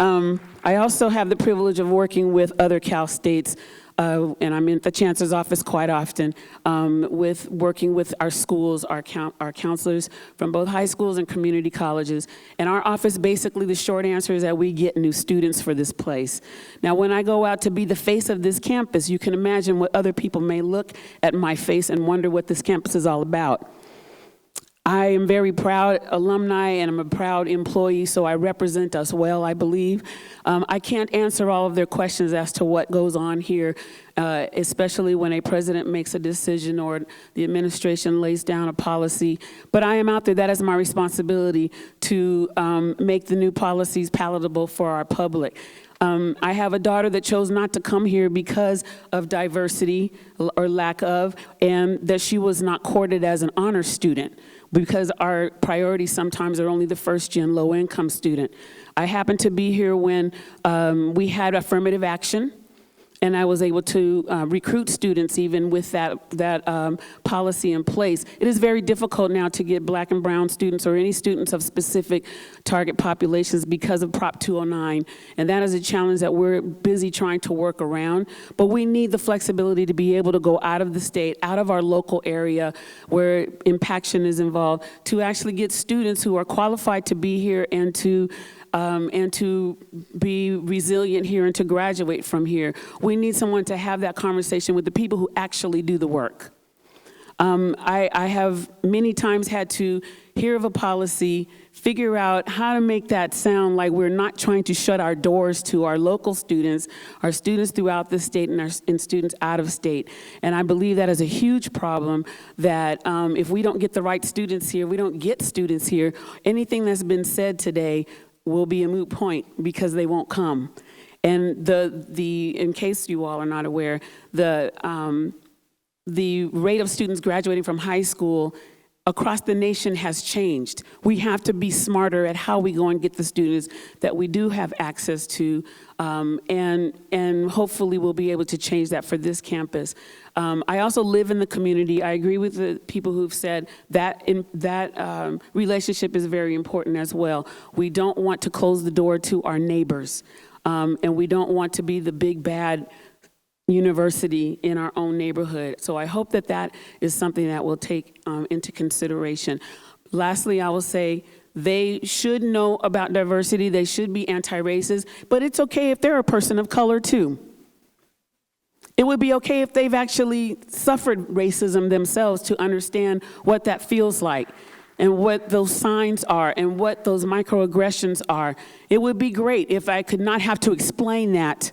I also have the privilege of working with other Cal States, and I'm in the chancellor's office quite often, with working with our schools, our counselors from both high schools and community colleges. And our office, basically, the short answer is that we get new students for this place. Now, when I go out to be the face of this campus, you can imagine what other people may look at my face and wonder what this campus is all about. I am very proud alumni and I'm a proud employee, so I represent us well, I believe. I can't answer all of their questions as to what goes on here, especially when a president makes a decision or the administration lays down a policy, but I am out there. That is my responsibility to make the new policies palatable for our public. I have a daughter that chose not to come here because of diversity or lack of, and that she was not courted as an honor student, because our priorities sometimes are only the first-gen low-income student. I happened to be here when we had affirmative action, and I was able to recruit students even with that policy in place. It is very difficult now to get black and brown students or any students of specific target populations because of Prop 209, and that is a challenge that we're busy trying to work around. But we need the flexibility to be able to go out of the state, out of our local area where impaction is involved, to actually get students who are qualified to be here and to be resilient here and to graduate from here. We need someone to have that conversation with the people who actually do the work. I have many times had to hear of a policy, figure out how to make that sound like we're not trying to shut our doors to our local students, our students throughout the state, and students out of state. And I believe that is a huge problem, that if we don't get the right students here, we don't get students here, anything that's been said today will be a moot point because they won't come. And in case you all are not aware, the rate of students graduating from high school across the nation has changed. We have to be smarter at how we go and get the students that we do have access to, and hopefully we'll be able to change that for this campus. I also live in the community. I agree with the people who've said that relationship is very important as well. We don't want to close the door to our neighbors, and we don't want to be the big bad university in our own neighborhood. So I hope that that is something that we'll take into consideration. Lastly, I will say they should know about diversity. They should be anti-racist, but it's okay if they're a person of color too. It would be okay if they've actually suffered racism themselves to understand what that feels like and what those signs are and what those microaggressions are. It would be great if I could not have to explain that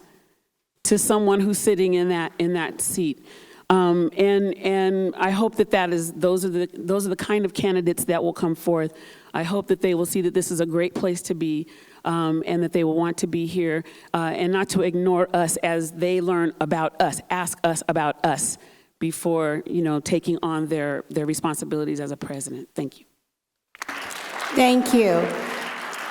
to someone who's sitting in that seat. And I hope that those are the kind of candidates that will come forth. I hope that they will see that this is a great place to be, and that they will want to be here, and not to ignore us as they learn about us, ask us about us before, taking on their responsibilities as a president. Thank you. Thank you.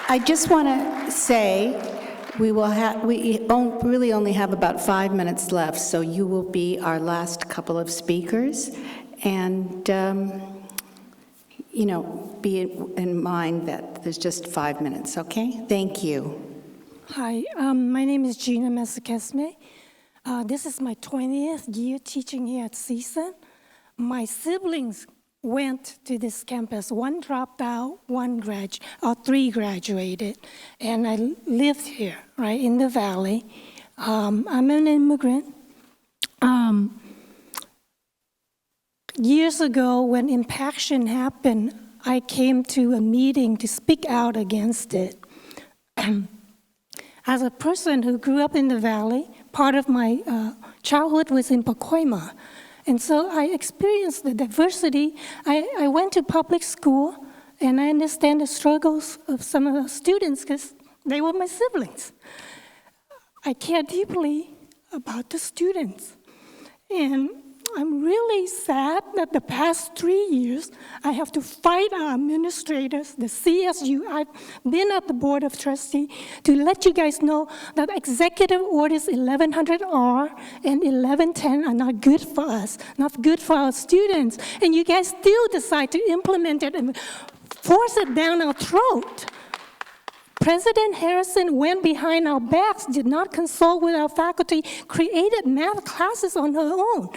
I just want to say we really only have about 5 minutes left, so you will be our last couple of speakers, and be in mind that there's just 5 minutes, okay? Thank you. Hi, my name is Gina Mesakesme. This is my 20th year teaching here at CSUN. My siblings went to this campus. One dropped out, three graduated, and I lived here, right in the valley. I'm an immigrant. Years ago, when impaction happened, I came to a meeting to speak out against it. As a person who grew up in the valley, part of my childhood was in Pacoima. And so I experienced the diversity. I went to public school, and I understand the struggles of some of the students because they were my siblings. I care deeply about the students. And I'm really sad that the past 3 years, I have to fight our administrators, the CSU. I've been at the Board of Trustees to let you guys know that Executive Orders 1100R and 1110 are not good for us, not good for our students. And you guys still decide to implement it and force it down our throat. President Harrison went behind our backs, did not consult with our faculty, created math classes on her own.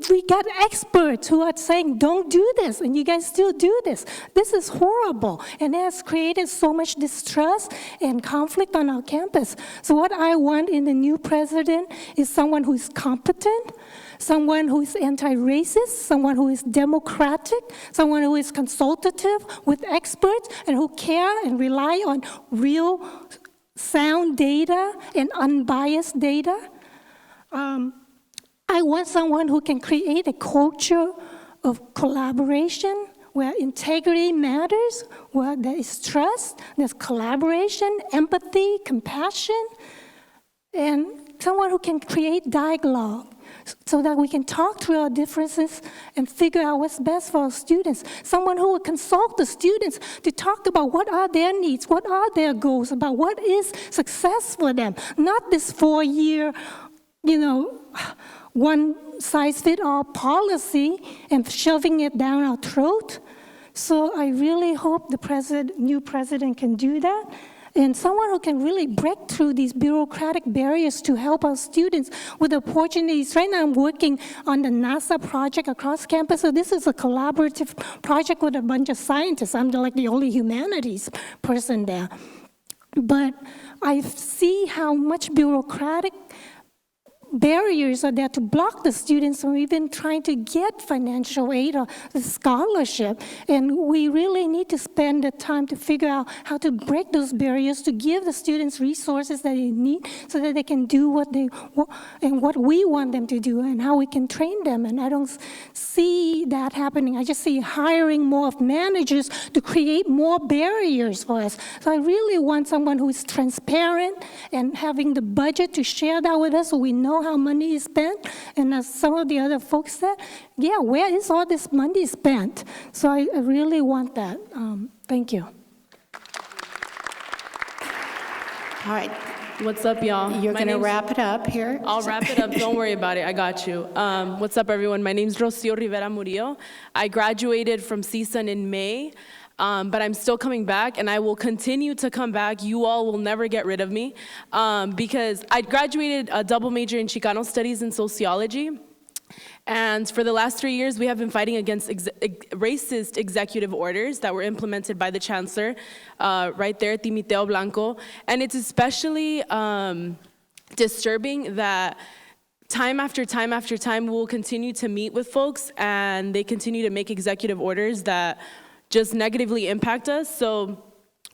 We got experts who are saying, don't do this, and you guys still do this. This is horrible, and it has created so much distrust and conflict on our campus. So what I want in the new president is someone who is competent, someone who is anti-racist, someone who is democratic, someone who is consultative with experts and who care and rely on real sound data and unbiased data. I want someone who can create a culture of collaboration where integrity matters, where there is trust, there's collaboration, empathy, compassion, and someone who can create dialogue so that we can talk through our differences and figure out what's best for our students. Someone who will consult the students to talk about what are their needs, what are their goals, about what is success for them. Not this 4-year, one-size-fits-all policy and shoving it down our throat. So I really hope the new president can do that. And someone who can really break through these bureaucratic barriers to help our students with opportunities. Right now I'm working on the NASA project across campus. So this is a collaborative project with a bunch of scientists. I'm like the only humanities person there. But I see how much bureaucratic barriers are there to block the students from even trying to get financial aid or the scholarship. And we really need to spend the time to figure out how to break those barriers, to give the students resources that they need so that they can do what they want and what we want them to do and how we can train them. And I don't see that happening. I just see hiring more of managers to create more barriers for us. So I really want someone who is transparent and having the budget to share that with us so we know how money is spent. And as some of the other folks said, yeah, where is all this money spent? So I really want that. Thank you. All right. What's up, y'all? You're going to wrap it up here? I'll wrap it up. Don't worry about it. I got you. What's up, everyone? My name's Rosa Rivera Murillo. I graduated from CSUN in May. But I'm still coming back, and I will continue to come back. You all will never get rid of me because I graduated a double major in Chicano Studies and Sociology. And for the last 3 years, we have been fighting against racist executive orders that were implemented by the chancellor right there, Timiteo Blanco. And it's especially disturbing that time after time after time, we'll continue to meet with folks, and they continue to make executive orders that just negatively impact us. So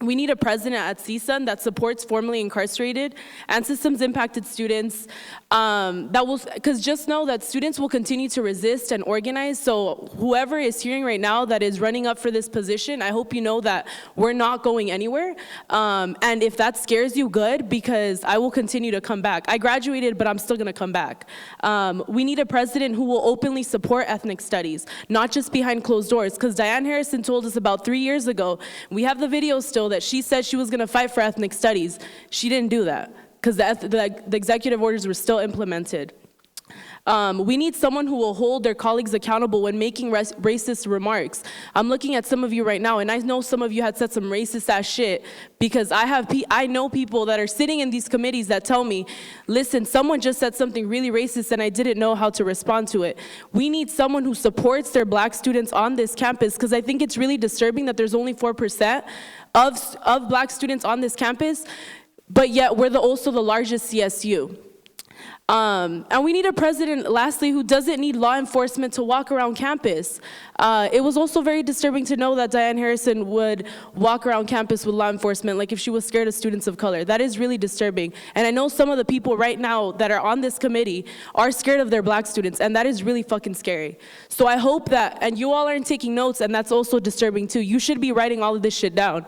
we need a president at CSUN that supports formerly incarcerated and systems impacted students. Because just know that students will continue to resist and organize. So whoever is hearing right now that is running up for this position, I hope you know that we're not going anywhere. And if that scares you, good, because I will continue to come back. I graduated, but I'm still gonna come back. We need a president who will openly support ethnic studies, not just behind closed doors. Because Dianne Harrison told us about 3 years ago, we have the video still, that she said she was going to fight for ethnic studies. She didn't do that because the executive orders were still implemented. We need someone who will hold their colleagues accountable when making racist remarks. I'm looking at some of you right now, and I know some of you had said some racist ass shit because I know people that are sitting in these committees that tell me, listen, someone just said something really racist and I didn't know how to respond to it. We need someone who supports their black students on this campus because I think it's really disturbing that there's only 4% of black students on this campus, but yet we're also the largest CSU. And we need a president, lastly, who doesn't need law enforcement to walk around campus. It was also very disturbing to know that Dianne Harrison would walk around campus with law enforcement like if she was scared of students of color. That is really disturbing. And I know some of the people right now that are on this committee are scared of their black students, and that is really fucking scary. So I hope that, and you all aren't taking notes, and that's also disturbing too. You should be writing all of this shit down.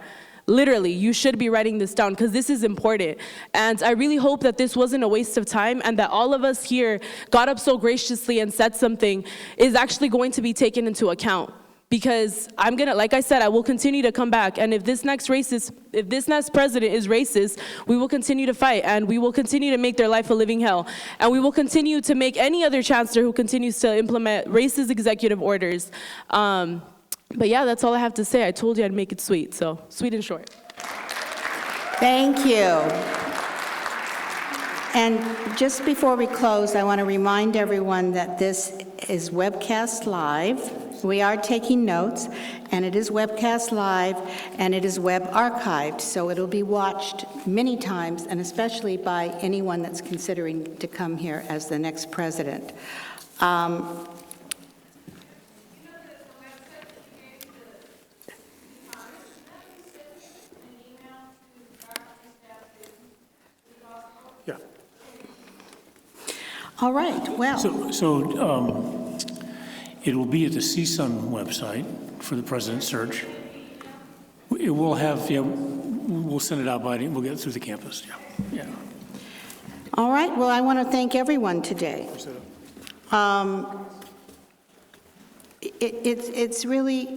Literally, you should be writing this down because this is important. And I really hope that this wasn't a waste of time and that all of us here got up so graciously and said something is actually going to be taken into account. Because I'm gonna, like I said, I will continue to come back. And if this next president is racist, we will continue to fight and we will continue to make their life a living hell. And we will continue to make any other chancellor who continues to implement racist executive orders. But yeah, that's all I have to say. I told you I'd make it sweet, so sweet and short. Thank you. And just before we close, I want to remind everyone that this is webcast live. We are taking notes, and it is webcast live, and it is web archived, so it'll be watched many times, and especially by anyone that's considering to come here as the next president. Yeah. All right, well. So it will be at the CSUN website for the president search. It will have, we'll send it out we'll get it through the campus, yeah. All right, well, I want to thank everyone today. It's really,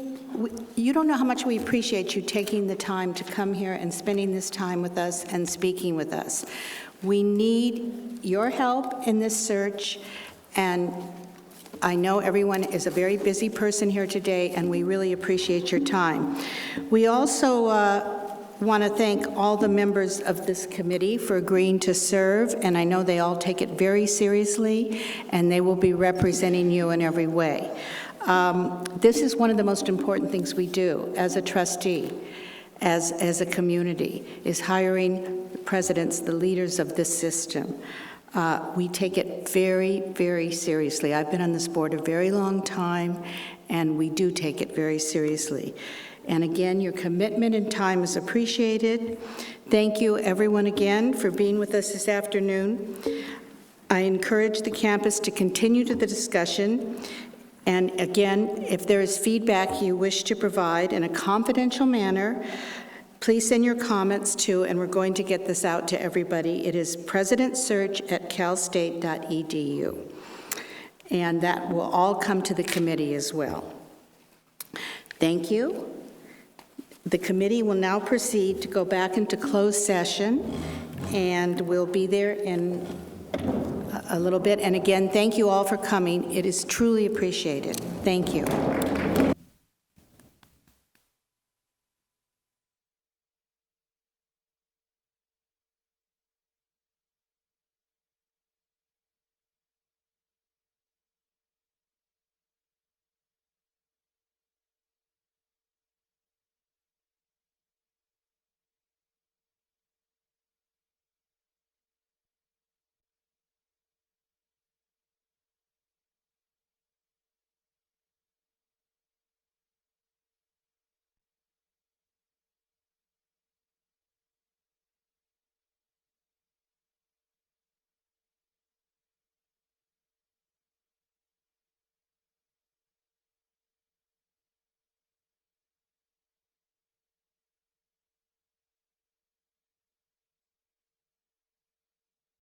you don't know how much we appreciate you taking the time to come here and spending this time with us and speaking with us. We need your help in this search, and I know everyone is a very busy person here today, and we really appreciate your time. We also want to thank all the members of this committee for agreeing to serve, and I know they all take it very seriously, and they will be representing you in every way. This is one of the most important things we do as a trustee, as a community, is hiring presidents, the leaders of this system. We take it very, very seriously. I've been on this board a very long time, and we do take it very seriously. And again, your commitment and time is appreciated. Thank you, everyone, again, for being with us this afternoon. I encourage the campus to continue to the discussion. And again, if there is feedback you wish to provide in a confidential manner, please send your comments to, and we're going to get this out to everybody. It is presidentsearch@calstate.edu. And that will all come to the committee as well. Thank you. The committee will now proceed to go back into closed session, and we'll be there in a little bit. And again, thank you all for coming. It is truly appreciated. Thank you.